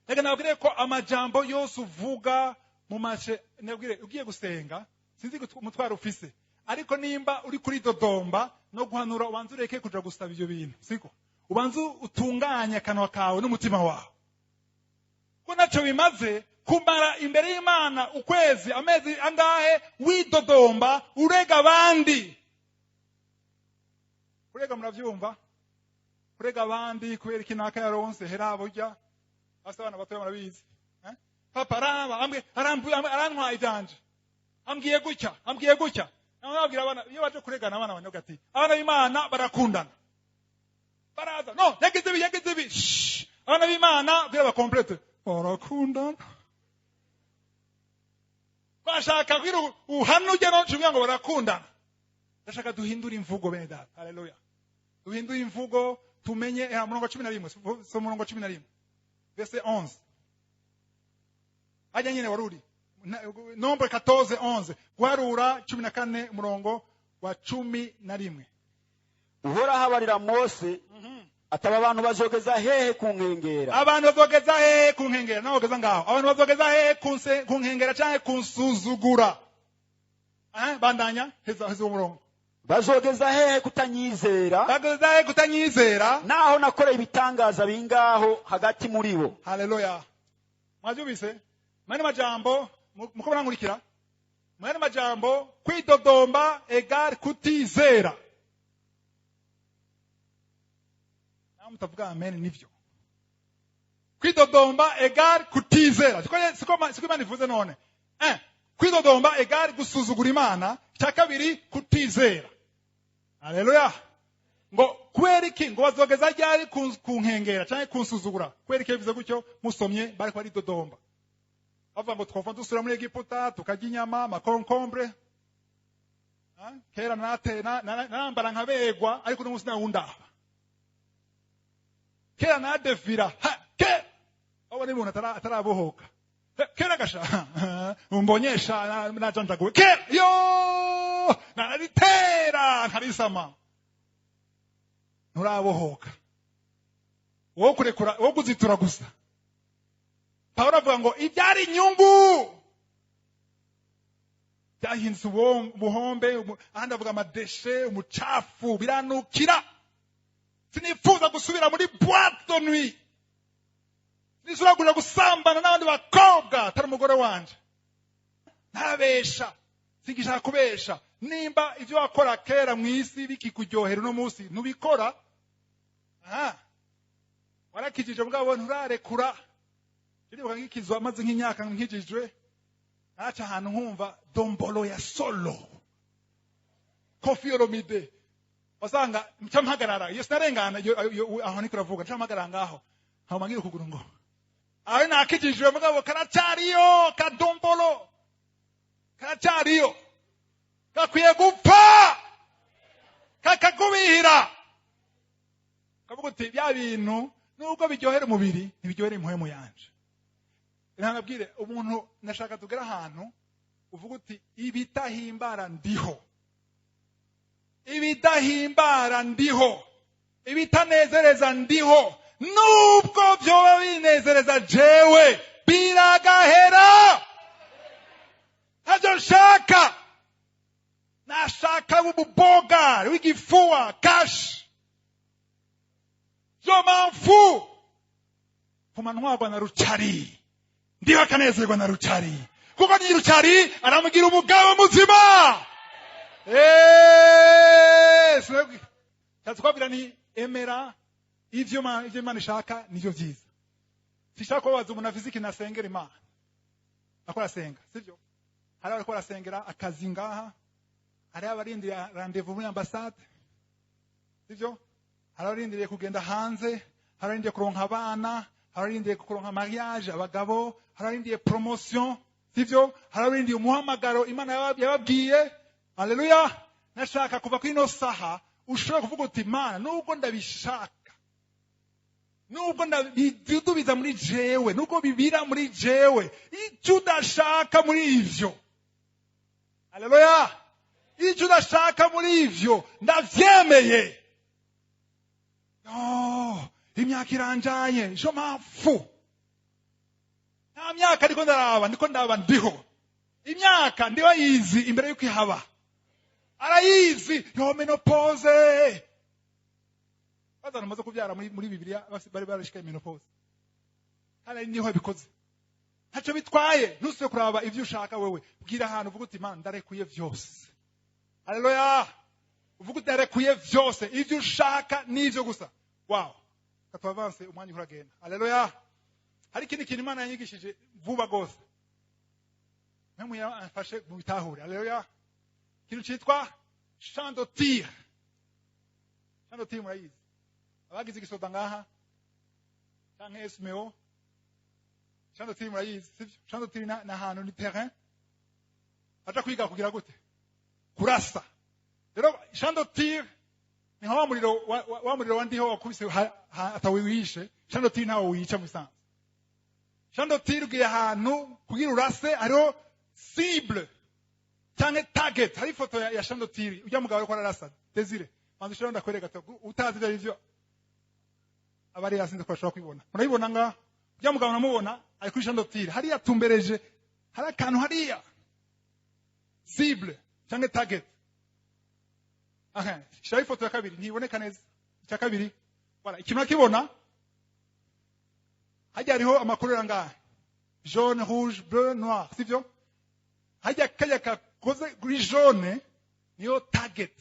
reka nabwire ko amajambo yose uvuga mu mace nabwire ugiye gusenga sinzi umutwaro ufise ariko nimba uri kuri dodomba no guhanura ubanze ureke kuja gusaba ibyo bintu siko ubanze utunganye akanwa kawe n'umutima wawe ko naco bimaze kumara imbere y'Imana ukwezi amezi angahe widodomba urega abandi kurega muravyumva kurega abandi kubera ikinaka yaronse herabo rya basa abana batoya murabizi papa arantwaye ivyanje ambwiye gutya nababwira abana iyo baje kuregana abana bane gati abana b'Imana barakundana baraza no yagize ibi abana b'Imana bwira ba complete barakundana bashaka kwira uhanuje no cumya ngo barakundana ndashaka duhindura imvugo bene data haleluya duhindura imvugo tumenye murongo 11 so murongo 11 verset 11 ajya nyine waruri nombre 14:11 guharura 14 murongo wa 11 Uhoraho habarira Mose ataba abantu bazogeza hehe ku nkengera nabogeza ngaho abantu bazogeza hehe ku nkengera canke kunsuzugura bandanya heza umurongo bazogeza hehe kutanyizera naho nakoreye ibitangaza bingaho hagati muri bo haleluya mwajubise mane majambo muko bankurikira mane majambo kwidodomba egal kutizera mutavuga amen nivyo kwidodomba egal kutizera siko Imana ivuze none kwidodomba egal gusuzugura Imana cya kabiri kutizera haleluya ngo kweriki ngo bazogeza ryari ku nkengera cyane kunsuzugura kweriki bivuze gutyo musomye bari kwa ridodomba bavuga ngo twova dusura muri Egiputa tukajya inyama makonkombre kera nambara nkabegwa ariko n'umunsi nawundaba kera nadefira abo ni umuntu atarabohoka kera gasha umbonyesha najanjaguwe kera yo naritera nkarisama nturabohoka wo kurekura wo kuzitura gusa Pawulo avuga ngo ibyari inyungu byahinze ubuhombe ahandi avuga amadeshe umucafu biranukira sinifuza gusubira muri boîte de nuit nisura kuja gusambana n'abandi bakobwa atari umugore wanje ntarabesha sigishaka kubesha nimba ivyo wakora kera mw'isi bikikujyohera no munsi nubikora warakijije mugabo nturarekura kiribuka nk'ikizwa amaze nk'imyaka nkijijwe naca ahantu nkumva dombolo ya solo Koffi Olomide wasanga mpagarara iyo sinarengana aho niko ravuga mpagarara ngaho hamangira ukuguru ngo aho nakijijwe mugabo karacariyo kadombolo karacariyo kakwiye gupfa kakakubihira kavuga uti bya bintu nubwo biryohera umubiri ntibiryohera impuhemu yanje ntabwire umuntu nashaka tugera ahantu uvuga uti ibitahimbara ndiho ibitanezereza ndiho nubwo byoba binezereza jewe biragahera ntacyo nashaka ububoga w'igifua kashi je m'en fous kumanwagwa na rucari ndiho akanezerwa na rucari kuko ni rucari aramugira umugabo muzima Tatwabira ni emera ivyo Imana ishaka nivyo vyiza sishaka kubaza umuntu afiziki nasengera Imana akora senga sivyo hari abakora sengera akazi ngaha hari abarindiriye rendezvous muri ambassade sivyo hari abarindiriye kugenda hanze hari abarindiriye kuronka abana hararindiye kuronka mariage abagabo, hararindiye promotion, sivyo? Hararindiye umuhamagaro Imana yababwiye. Haleluya. Nashaka kuva kuri no saha ushobora kuvuga uti Mana nubwo ndabishaka, nubwo ndabidubiza muri jewe, nubwo bibira muri jewe, icyo udashaka muri ivyo. Haleluya. Icyo udashaka muri ivyo ndavyemeye. Imyaka iranjanye, jo mafu. Nta myaka ndiko ndaraba ndiho. Imyaka ndiho yizi imbere yuko ihaba. Arayizi yo menopause. Bazana maze kubyara muri Bibiliya bari barashika menopause. Kana niho bikoze. Ntacyo bitwaye, ntusuye kuraba ivyo ushaka wewe. Bwira ahantu uvuga uti Mana ndarekuye vyose. Haleluya. Uvuga uti ndarekuye vyose, ivyo ushaka n'ivyo gusa. Wow. Katwavanse umwanya uragenda. Haleluya. Hari ikindi kintu Imana yanyigishije vuba gose. Memu yafashe mu bitahure. Haleluya. Ikintu cyitwa champ de tir. Champ de tir murayizi. Abagize igisoda ngaha. Canke SMO. Champ de tir murayizi. Champ de tir na hantu ni terrain. Aja kwiga kugira gute? Kurasa. Rero champ de tir ni wa muriro wandiho wakubise atawiwishe. Champ de tir ntawo wica musanze. Champ de tir ugiye ahantu kugira urase ariho cible. Cyane target, hari foto ya champ de tir. Ujya mugabo ko ararasa. Desire. Manzi shira ndakwereka to utazi bya ivyo. Abari yasinze ko ashobora kwibona. Murayibona nga ujya mugabo namubona ari kuri champ de tir. Hari yatumbereje. Hari akantu hariya. Cible, cyane target. Aha, shira ifoto ya kabiri ntiboneka neza. Icya kabiri. Voilà, ikintu akibona. Hajya hariho amakuru ngaha. Jaune, rouge, bleu, noir, sivyo? Hajya kaya koze kuri jaune niyo target.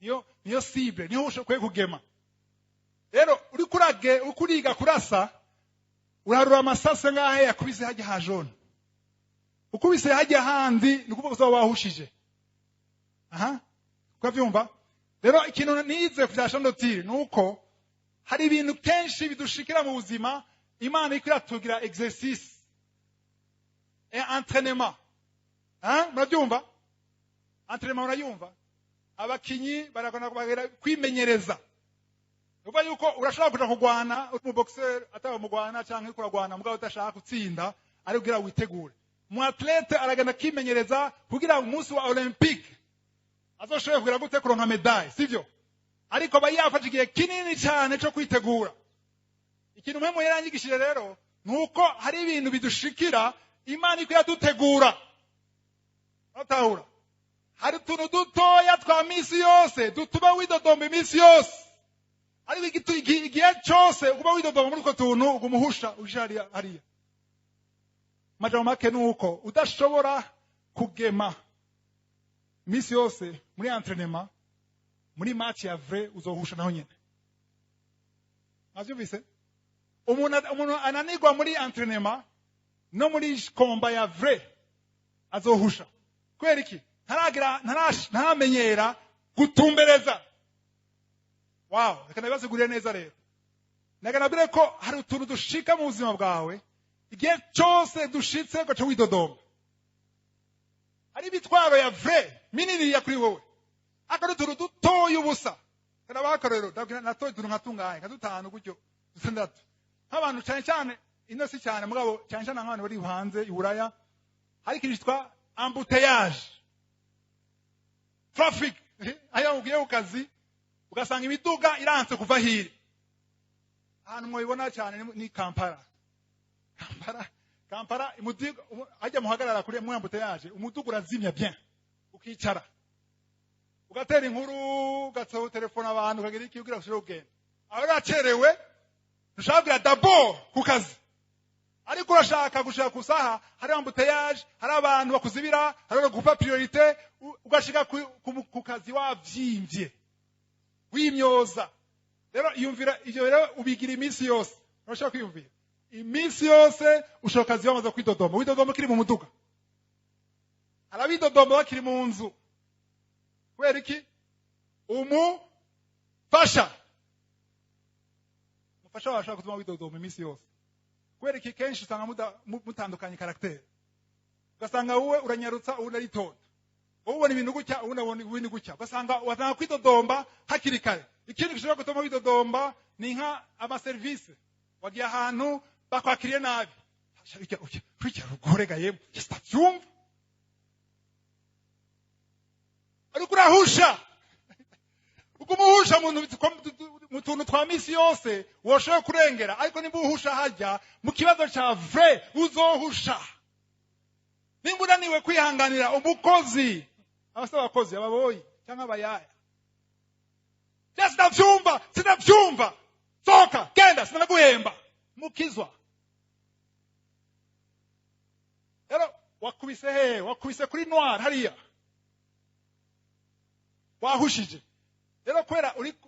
Niyo cible, niyo ushobora kugema. Rero ukuriga kurasa urarura amasase ngahe yakubise hajya ha jaune. Ukubise hajya handi nikuvuga uzaba wahushije. Aha. Kwavyumva? Rero ikintu nize kuvya champ de tir nuko hari ibintu kenshi bidushikira mu buzima Imana ikira tugira exercice et entraînement. Murabyumva? Entraînement urayumva? Abakinyi baragona kwimenyereza. Uva yuko urashaka kuja kugwana mu boxer ataba mugwana canke kuragwana mugabo utashaka gutsinda ari kugira witegure. Mu athlete aragana kimenyereza kugira umunsi wa Olympique azoshoboye kugira gute kuronka medaille, sivyo? Ariko bayafashe igihe kinini cyane cyo kwitegura. Ikintu mpemu yaranyigishije rero nuko hari ibintu bidushikira Imana iko yadutegura. Atahura. Hari tuntu dutoya twa misi yose dutuma widodomba imisi yose. Ari igihe cyose kuba widodomba muri ko tuntu ugumuhusha ujari hariya. Majambo make nuko udashobora kugema misi yose muri entraînement muri match ya vrai uzohusha naho nyene. Avyumvise? Umuntu ananigwa muri entraînement no muri komba ya vrai azohusha. Kwera iki? Ntaramenyera gutumbereza. Wow, reka nabasugurire neza rero. Naganabire ko hari utuntu dushika mu buzima bwawe igihe cyose dushitse ko cyo widodomba. Hari bitwaro ya vrai minini ya kuri wowe. Akari utuntu dutoye ubusa. Kana bakarero natoye utuntu nkatungaye nkadutanu gutyo dutandatu. Nk'abantu cyane inosi cyane mugabo cyane nk'abantu bari hanze iburaya hari kirishitwa embouteillage. Traffic. Aya ugiye ukazi ugasanga imiduga iranse kuva hiri. Ahantu mwibona cyane ni Kampala. Kampala imuduga ajya muhagarara kuri mu embouteillage umuduga urazimya bien. Ukicara. Ugatera inkuru gatso telefone abantu kagira iki ugira gushira ugenda. Aho yacerewe ushaka d'abord ku kazi. Ariko urashaka gushaka kusaha hari embouteillage hari abantu bakuzibira hari gupa priorité ugashika ku kazi wavyimbye wimyoza. Rero iyumvira ivyo rero ubigira iminsi yose. Urashaka kwiyumvira iminsi yose ushaka kazi bamaze kwidodomba widodomba kiri mu muduga arabidodomba bakiri mu nzu. Kwera iki? Fasha bashobora kutuma widodomba iminsi yose kubera iki kenshi usanga mutandukanye karaktere ugasanga wowe uranyarutsa ubundi aritonda wowe ubona ibintu gutya ubundi abona ibintu gutya ugasanga watanga kwidodomba hakiri kare. Ikindi gishobora gutuma widodomba ni nka amaserivisi wagiye ahantu bakwakiriye nabi urya rugorega yemwe sitavyumva ariko urahusha ukumuhusha mu tuntu twa misi yose woshoye kurengera ariko nimba uhusha harya mu kibazo ca vrai uzohusha. Nimba unaniwe kwihanganira umukozi abasaba abakozi ababoyi cyangwa abayaya sinavyumva soka genda sinaguhemba mukizwa rero wakubise kuri noir hariya wahushije rero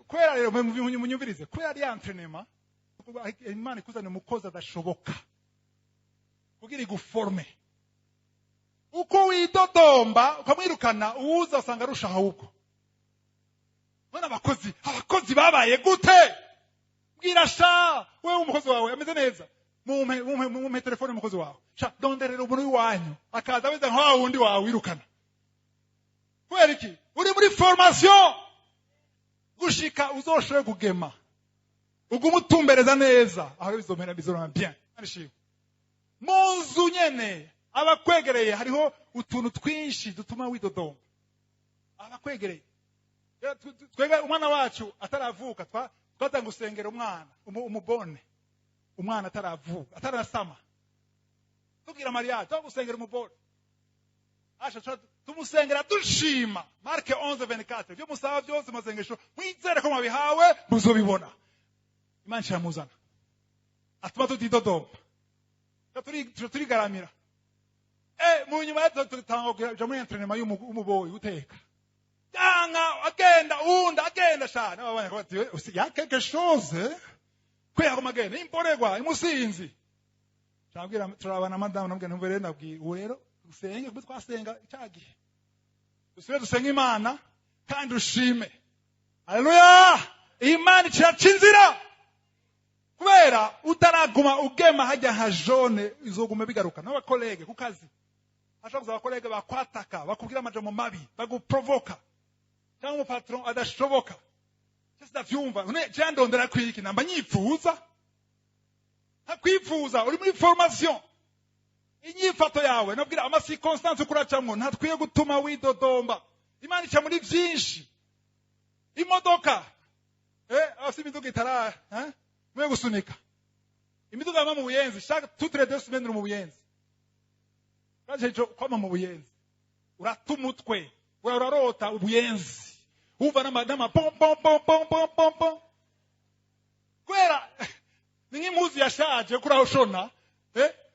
kwera rero munyumvirize kwera ari entraînement Imana ikuzana umukozi adashoboka kugira iguforme uko widodomba ukamwirukana uwuza asanga arusha ahubwo. Bana abakozi babaye gute mbwira sha wewe umukozi wawe ameze neza mu telefone umukozi wawe sha donderera umuntu wanyu akaza weza nka wundi wawe wirukana kwera iki uri muri formation gushika uzoshoye kugema ugumutumbereza neza aho bizomera bien arishimwe munzu nyene abakwegereye hariho utuntu twinshi dutuma widodomba abakwegereye twega umwana wacu ataravuka twatanga usengera umwana umubone umwana ataravuka atarasama tugira Maria twagusengera umubone asha tumusengera dushima Marke 11:24 byo musaba byose mazengesho mwizere ko mwabihawe muzobibona. Imana iramuzana atuma tudidodomba turigaramira mu nyuma yato tutanga kuja muri entraînement y'umuboyi uteka yanga agenda shana abanya ko ati ya quelque chose kwera magene imporegwa imusinzi cyabwira turabana madame nabwe ntumvere nabwi urero usenge kubwo twasenga icyagihe usubire dusenga Imana kandi ushime. Haleluya. Imana cyacinzira kubera utaraguma ugema hajya ha jaune izoguma bigaruka n'abakolege kukazi ashobora abakolege bakwataka bakubwira amajambo mabi baguprovoka cyangwa umupatron adashoboka cyose vyumva une cyandondera kwiki namba nyifuza hakwifuza uri muri formation inyifato yawe nabwira ama circonstance kuracamwo ntatwiye gutuma widodomba. Imana ica muri byinshi imodoka afite imiduga itara mwe gusunika imiduga yama mu buyenzi shaka tutre 2 semaines mu buyenzi kaje cyo kwama mu buyenzi uratumutwe urarota ubuyenzi uva n'amadama pom kwera ni impuzu yashaje kuraho shona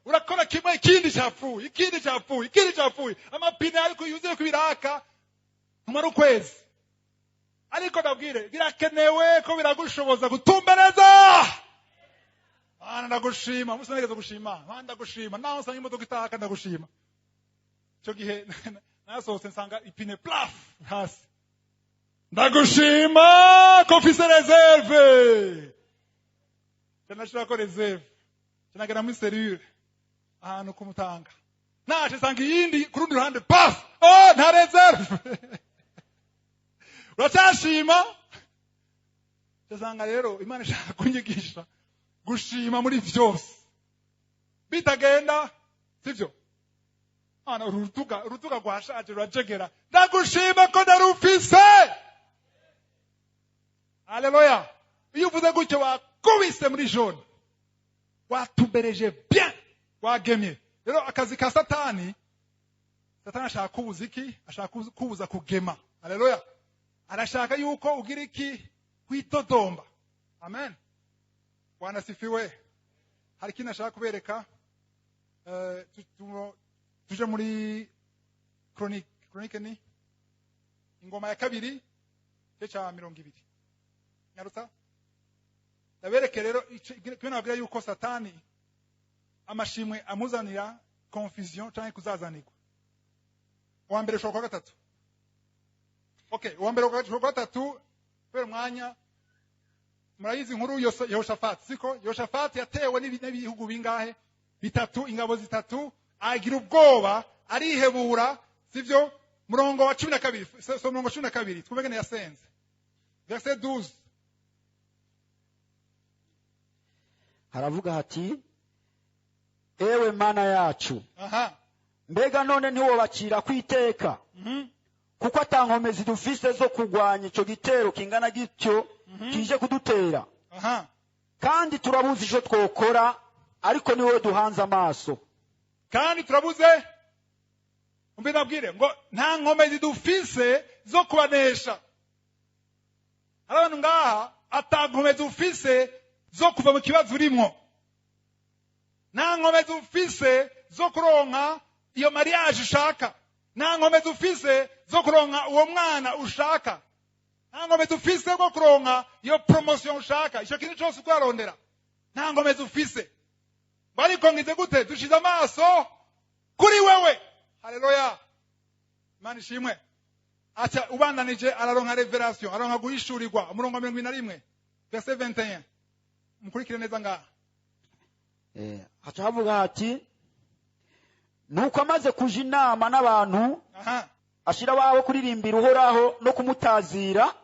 urakora kimwe ikindi cyafuye amapine ariko yuzuye kubiraka umara ukwezi ariko ndabwire birakenewe ko biragushoboza gutumbereza. Ndagushima musanegeza gushima ndagushima naho nsanga imodoka itaka ndagushima cyo gihe nasohotse nsanga ipine plaf hasi ndagushima ko fise reserve cyane ko reserve cyane muri serure ahantu kumutanga naje nsanga yindi ku rundi ruhande paf nta reserve uracashima cyasanga rero Imana ishaka kunyigisha gushima muri vyose bitagenda sivyo urutuga rwashaje rurajegera ndagushima ko ndarufise. Haleluya. Iyo uvuze gutyo wakubise muri jaune watumbereje bien wagemye rero akazi ka satani ashaka kubuza iki ashaka kubuza kugema. Haleluya. Arashaka yuko ugira iki kwitodomba. Amen. Bwana sifiwe. Hari kintu ashaka kubereka tuje muri chronique ni ingoma ya kabiri cya 20 nyaruta ndabereke rero kino nabwira yuko satani amashimwe amuzanira confusion cyangwa kuzazanirwa. Uwa mbere shoko gatatu. Okay, uwa mbere shoko gatatu kubera umwanya murayizi inkuru Yehoshafati siko Yehoshafati yatewe n'ibihugu bingahe bitatu ingabo zitatu agira ubwoba arihebura sivyo murongo wa 12 so murongo 12 twumvegene yasenze verset 12 haravuga hati ewe mana yacu aha mbega none ntiwobacira kwiteka kuko atankomezi dufise zo kugwanya ico gitero kingana gityo kije kudutera aha kandi turabuze ico twokora ariko niwe duhanze amaso kandi turabuze umbe nabwire ngo nta nkomezi dufise zo kubanesha abantu ngaha atankomezi dufise zo kuva mu kibazo urimo nta nkomezi ufise zo kuronka iyo mariage ushaka nta nkomezi ufise zo kuronka uwo mwana ushaka nta nkomezi ufise zo kuronka iyo promotion ushaka icyo kintu cyose ukwarondera nta nkomezi ufise bariko ngize gute dushize amaso kuri wewe haleluya mani shimwe acha ubandanije araronka revelation aronka guhishurirwa umurongo 21 verset 21 mukurikire neza ngaha haca havuga hati nuko amaze kuja inama n'abantu ashira wabo kuririmbira uhoraho no kumutazira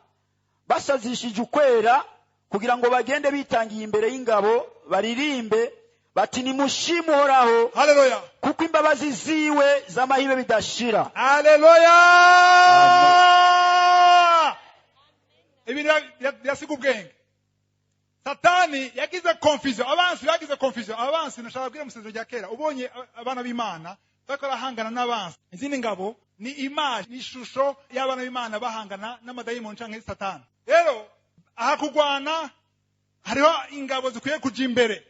basazishije ukwera kugira ngo bagende bitangiye imbere y'ingabo baririmbe bati nimushimu uhoraho haleluya kuko imbabazi ziwe z'amahibe bidashira haleluya ibintu yasiga ubwenge Satani yagize confusion abansi nashaka kubwira musezero rya kera ubonye abana b'Imana bakora hangana n'abansi izindi ngabo ni image ni shusho y'abana b'Imana bahangana n'amadayimoni canke Satani rero aha kugwana hariho ingabo zikwiye kuja imbere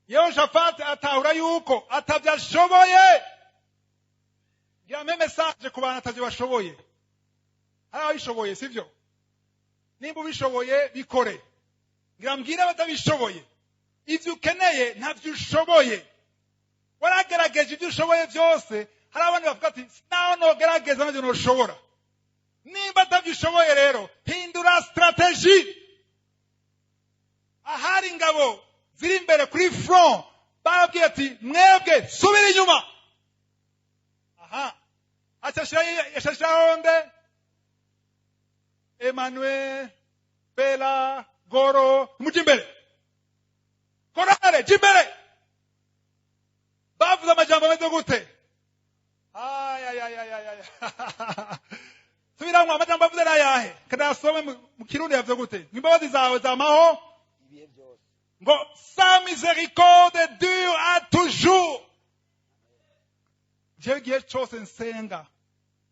Yehoshafati atahura yuko atavyashoboye gira message ku bana atavyo bashoboye hari abishoboye sivyo nimba ubishoboye bikore ngirambwira batabishoboye ivyo ukeneye ntavyo ushoboye waragerageje ivyo ushoboye byose hari abantu bavuga ati naho nogerageza navyo noshobora nimba atavyishoboye rero hindura strategy ahari ingabo ziri imbere kuri front barabwiye ati mwebwe subira inyuma aha achashira onde Emmanuel Bella Goro mujimbere korale jimbere bavuze amajambo ameze gute subira mu amajambo bavuze nayahe kadasome mu kirundi yavuze gute imbabazi zawe zamaho ngo sa miséricorde dure à toujours jewe gihe cyose nsenga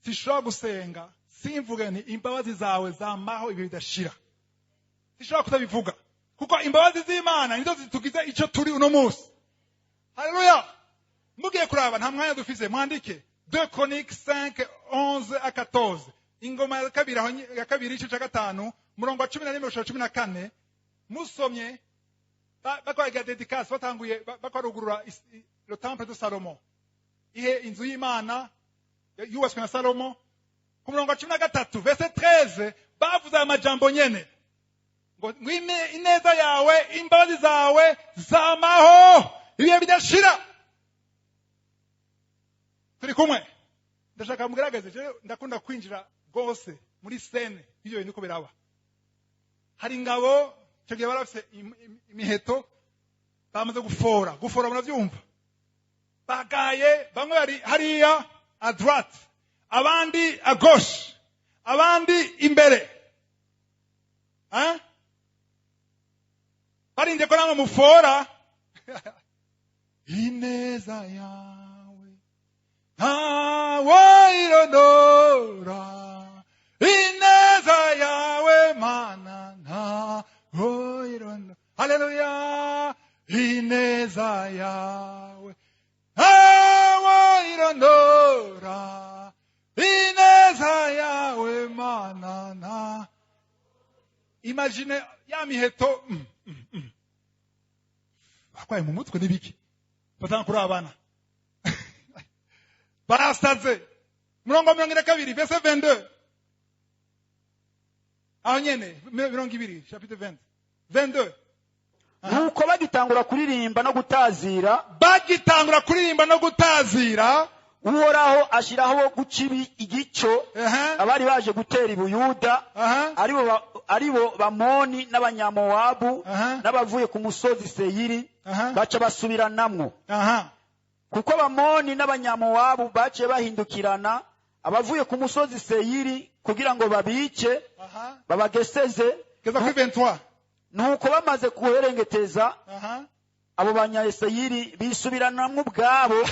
sishobora gusenga simvuge ni imbabazi zawe zamaho ibi bidashira sishobora kutabivuga kuko imbabazi z'Imana nizo zitugize ico turi uno munsi haleluya mugiye kuraba nta mwanya dufise mwandike 2 Chroniques 5:11-14 ingoma ya kabiri ico ca gatanu murongo wa 11-14 musomye bakwaga dedicace batanguye bakwarugurura le temple de Salomon ihe inzu y'Imana yubatswe na Salomo ku murongo wa 13 verset 13 bavuze amajambo nyene ngo ineza yawe imbabazi zawe zamaho ibihe bidashira turi kumwe ndashaka mugerageze ndakunda kwinjira gose muri scene ibyo bintu ko biraba hari ingabo cyo gihe barafise imiheto bamaze gufora muravyumva bagaye bamwe bari hariya à droite abandi à gauche abandi imbere barinde ko namwe mufora ineza yawe ntawayirondora ineza yawe mana ntawayirondora haleluya ineza yawe ntawayirondora ineza yawe mana imagine ya miheto bakwaye mu mutwe n'ibiki batanga kuri abana barasaze murongo 22 verset 22 aho nyene 22 chapitre 20 22. nuko bagitangura kuririmba no gutazira uhoraho ashiraho guca igico abari baje gutera ibuyuda aribo bamoni n'abanyamowabu n'abavuye ku musozi Seyiri baca basubiranamwo kuko bamoni n'abanyamowabu baciye bahindukirana abavuye ku musozi Seyiri kugira ngo babice babageseze. Nuko bamaze kuherengeteza abo banyayeseyiri bisubiranamwo ubwabo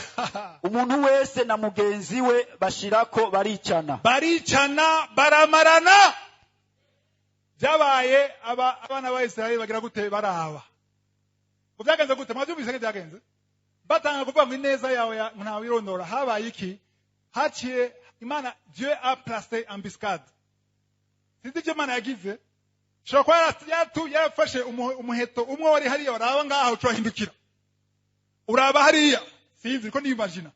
umuntu wese na mugenzi we bashirako baricana baramarana. Byabaye abana ba Israeli bagira gute baraba. Ubyagenze gute mwabyumvise byagenze batanga kuvuga ngo ineza yawe ntawe irondora. Habaye iki? Haciye Imana, Dieu a placé embuscade. Sindi Imana yagize shokwa yafashe umuheto umwe wari hariya uraba ngaho ucahindukira uraba hariya sinzi ko ndimagina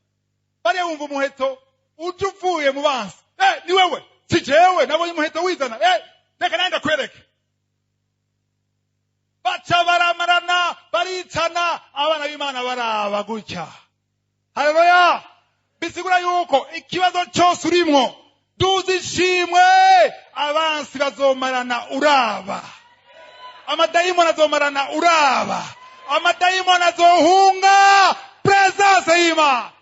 bari wumva umuheto uvuye mu bansi ni wewe si jewe nabonye umuheto wizana reka nanga kwereke baca baramarana baricana abana b'Imana baraba gutya. Haleluya. Bisigura yuko ikibazo cyose urimwo duzishimwe abansi bazomarana uraba, amadayimoni azomarana uraba, amadayimoni azohunga presence y'Imana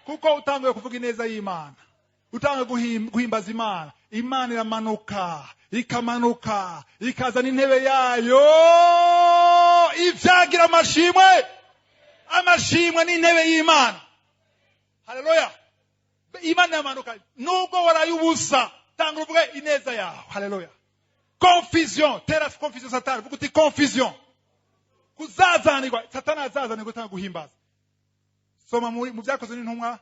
kuko utanguye kuvuga ineza y'Imana, utanguye guhimbaza Imana. Imana iramanuka ikamanuka ikazana intebe yayo ivyagira amashimwe n'intebe y'Imana. Haleluya. Imana yamanuka nubwo warayubusa tanga uvuge ineza yawe. Haleluya. Confusion, tera confusion satani vuga uti confusion kuzazanirwa satani azazanirwa tanga guhimbaza. Soma mu byakozwe n'intumwa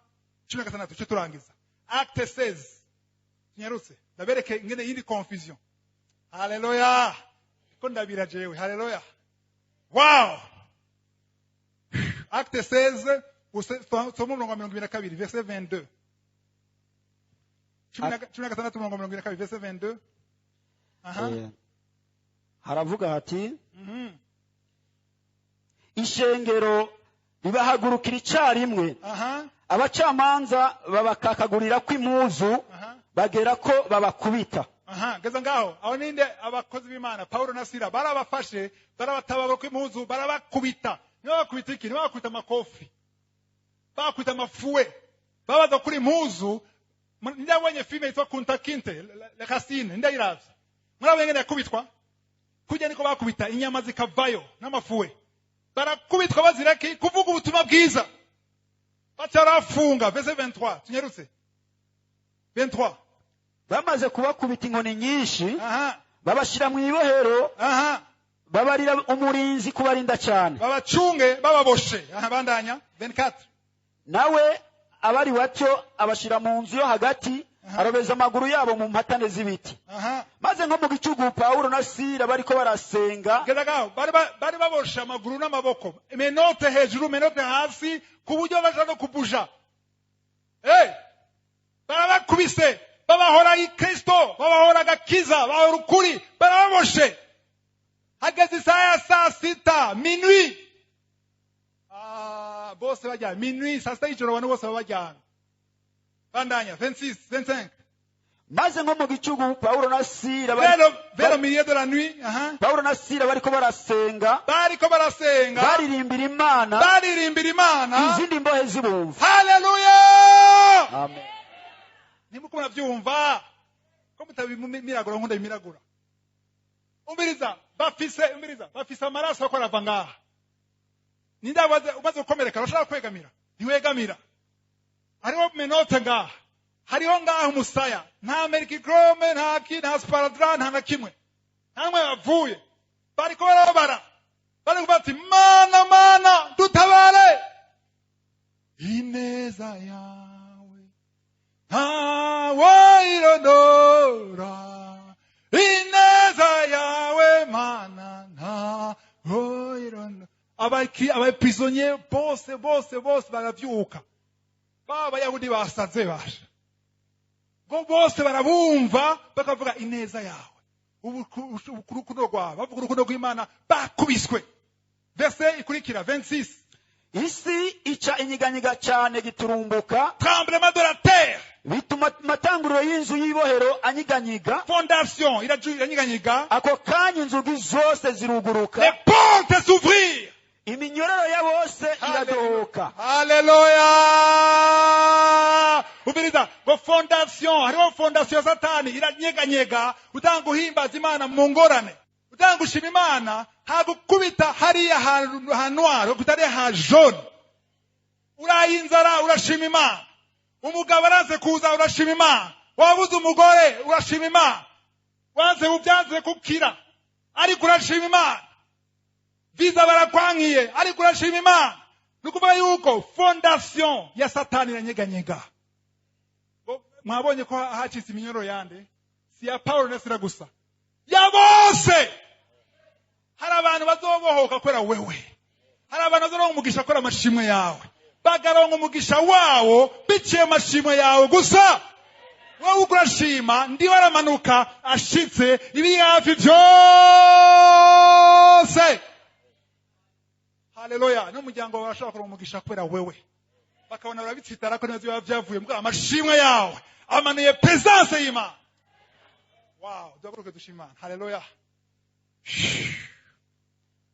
16 cyo turangiza acte 16 nyarutse ndabereke ingene yindi confusion. Haleluya. Ko ndabira jewe. Haleluya. Wow. Acte 16 somo 22 verset 22. 16 verset 22. Haravuga hati ishengero ribahagurukira icarimwe abacamanza babakakagurira kw'impuzu bagera ko babakubita. Geza ngaho aho ninde abakozi b'Imana Paulo na Sila barabafashe barabatababa kw'impuzu barabakubita. Niba bakubita iki? Niba bakubita makofi, bakubita amafuwe, babaza kuri impuzu. Ndabonye filme yitwa Kunta Kinte la Racine ndayiravye. Murabenge yakubitwa kujya niko bakubita inyama zikavayo n'amafuwe, barakubitwa baziraki kuvuga ubutumwa bwiza. Batarafunga verset 23 tunyerutse 23 bamaze kubakubita inkoni nyinshi babashira mu ibohero babarira umurinzi kubarinda cyane babacunge bababoshe. Bandanya 24 nawe abari watyo abashira mu nzu yo hagati arobeza amaguru yabo mu mpatane z'ibiti. Maze nko mu gicugu Paulo na Sila bariko barasenga bari babosha amaguru n'amaboko, menote hejuru menote hasi ku buryo baja no kubuja. Barabakubise babahora Kristo, babahora gakiza, babahora ukuri, barababoshe. Hageze saa sita minuit bose bajya minuit saa sita y'ijoro abantu bose babajyana. Bandanya 26 25 maze nko mu gicugu Paulo na Sila vers milieu de la nuit Paulo na Sila bariko barasenga baririmbira Imana izindi mbohe zibumva. Haleluya. Amen. Nimuko muravyumva ko mutabimiragura nkunda imiragura. Umiriza bafise amaraso akora vangaha. Nindabaze umaze gukomereka urashaka kwegamira ntiwegamira. Hariho menote ngaha, hariho ngaha umusaya, nta merikichrome nta sparadran nta nakimwe, namwe bavuye bariko barabara bari kubati mana dutabare. Ineza yawe ntawe irondora, ineza yawe mana ntawe irondora. Abaprisonniers bose baravyuka. Baba Yahudi basaze basha. Go bose barabumva bakavuga ineza yawe. urukundo rwawe bavuga urukundo rw'Imana bakubiswe. Verse ikurikira 26. isi ica inyiganyiga cyane giturumbuka, Tremblement de la terre. bituma amatanguriro y'inzu y'ibohero anyiganyiga, Fondation iranyiganyiga. ako kanya inzugi zose ziruguruka, Les portes s'ouvrirent. iminyororo ya bose iradohoka. Haleluya. Ubiriza ngo fondation, hariho fondation satani iranyeganyega, utanga guhimbaza Imana mu ngorane, utanga gushima Imana, hagukubita hariya hanwaro kutari ha jaune. Urayinzara urashima Imana, umugabo araze kuza urashima Imana, wabuze umugore urashima Imana, wanze ubyanze kukira ariko urashima Imana, viza barakwangiye ariko urashima Imana. Nukuvuga yuko fondation ya satani iranyeganyega. Mwabonye ko hacitse iminyoro yande, si ya Paulo nesira gusa, ya bose. Hari abantu bazobohoka kwera wewe, hari abantu bazoronka umugisha kwera amashimwe yawe, bagaronka umugisha wawo biciye amashimwe yawe gusa. Wewe ukurashima ndiwe aramanuka ashitse ibi hafi byose. Haleluya. N'umuryango wawe ashobora kuronka umugisha kwera wewe, bakabona urabitsitara ko neza byavuye mbwa amashimwe yawe amanuye presence y'Imana. Wow, duhaguruke dushima Imana. Haleluya.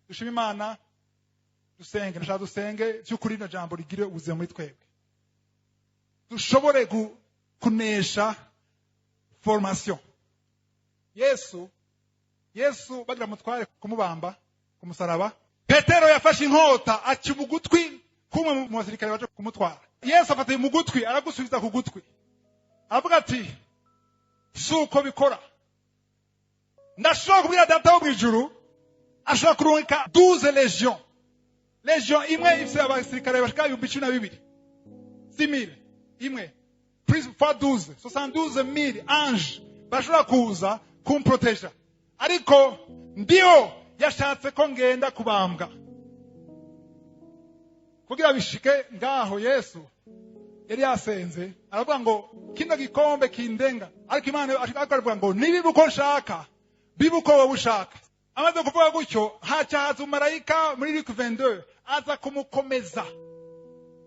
Dushima Imana, dusenge, ndashaka dusenge by'ukuri no jambo rigire ubuzima muri twebwe, dushobore kunesha formation. Yesu bagira mutware kumubamba kumusaraba, Petero yafashe inkota aca mu gutwi kumwe mu basirikare baje kumutwara. Yesu afata mu gutwi aragusubiza ku gutwi, avuga ati suko bikora. Ndashobora kubwira data wo mwijuru ashobora kurungika 12 legion imwe ifite abasirikare bashika 12,000, 6,000 imwe plus fois 12 72,000 ange bashobora kuza kumproteja. Ariko ndio yashatse ko ngenda kubambwa kugira bishike ngaho. Yesu yari yasenze aravuga ngo kino gikombe kindenga, ariko Imana akavuga ngo nibibuko nshaka bibuko wowe ushaka. Amaze kuvuga gutyo haza umarayika muri Luc 22 aza kumukomeza,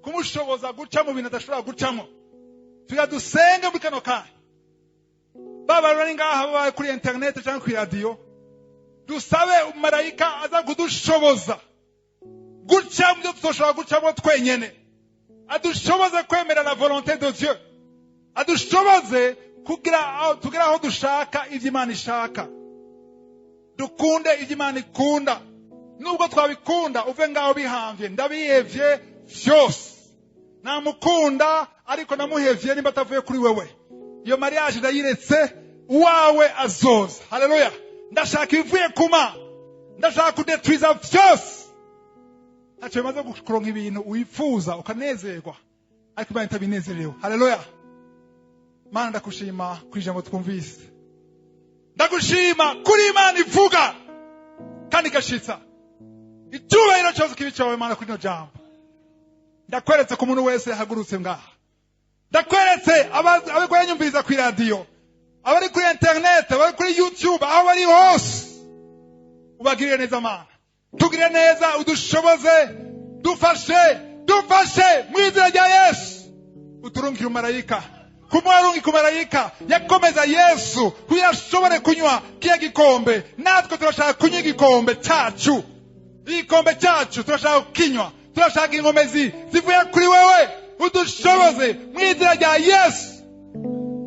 kumushoboza guca mu bintu adashobora gucamo. Tuya dusenge muri kano kanya, baba bari ngaha baba kuri internet cyangwa kuri radio, dusabe umarayika aza kudushoboza guca mu byo tutoshobora gucamo twenyene, adushoboze kwemera la volonté de Dieu, adushoboze kugira aho dushaka ivyo Imana ishaka, dukunde ivyo Imana ikunda. Nubwo twabikunda uve ngaho bihamvye, ndabihevye vyose, namukunda ariko namuhevye nimba atavuye kuri wewe, iyo mariage ndayiretse, uwawe azoza. Haleluya. Ndashaka ivuye kuma, ndashaka kudetwiza vyose. Ntacyo bimaze kuronka ibintu wifuza ukanezerwa, ariko Imana itabinezerewe. Haleluya. Mana ndakushima kuri ijambo twumvise, ndagushima kuri Imana ivuga kandi igashitsa. Icyubahiro cyose kibi cyawe Mana kuri no jambo. Ndakweretse ku muntu wese hagurutse ngaha, ndakweretse abari nyumviriza kuri radio, abari kuri internet, abari kuri YouTube, aho bari hose, ubagirire neza Mana, tugire neza, udushoboze, dufashe mu izina rya Yesu. Uturungire umarayika, kumwarungika umarayika yakomeza Yesu kugira ashobore kunywa kiya gikombe. Natwe turashaka kunywa igikombe cyacu, igikombe cyacu turashaka kukinywa, turashaka inkomezi zivuye kuri wewe, udushoboze mu izina rya Yesu.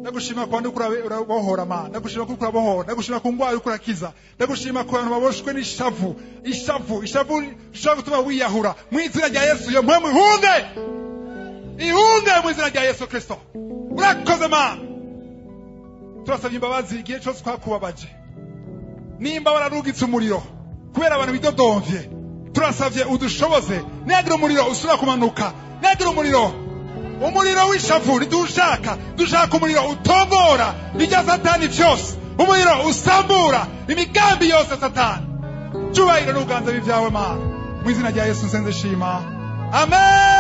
Ndagushima kwa ndukura urabohora Mana, ndagushima kuko urabohora, ndagushima ku ngwara uko urakiza, ndagushima ku bantu baboshwe n'ishavu ushaka gutuma wiyahura. Mu izina rya Yesu yo mpamwe ihunge mu izina rya Yesu Kristo. Urakoze Mana, turasabye imbabazi igihe cyose twakubabaje, nimba wararugitse umuriro kubera abantu bidodomvye, turasabye udushoboze, negera umuriro usura kumanuka, negera umuriro w'ishavu ridushaka, dushaka umuriro utongora bijya satani byose, umuriro usambura imigambi yose satani. Cyubahiro n'uganza bivyawe Mana, mu izina rya Yesu nsenze shima, amen.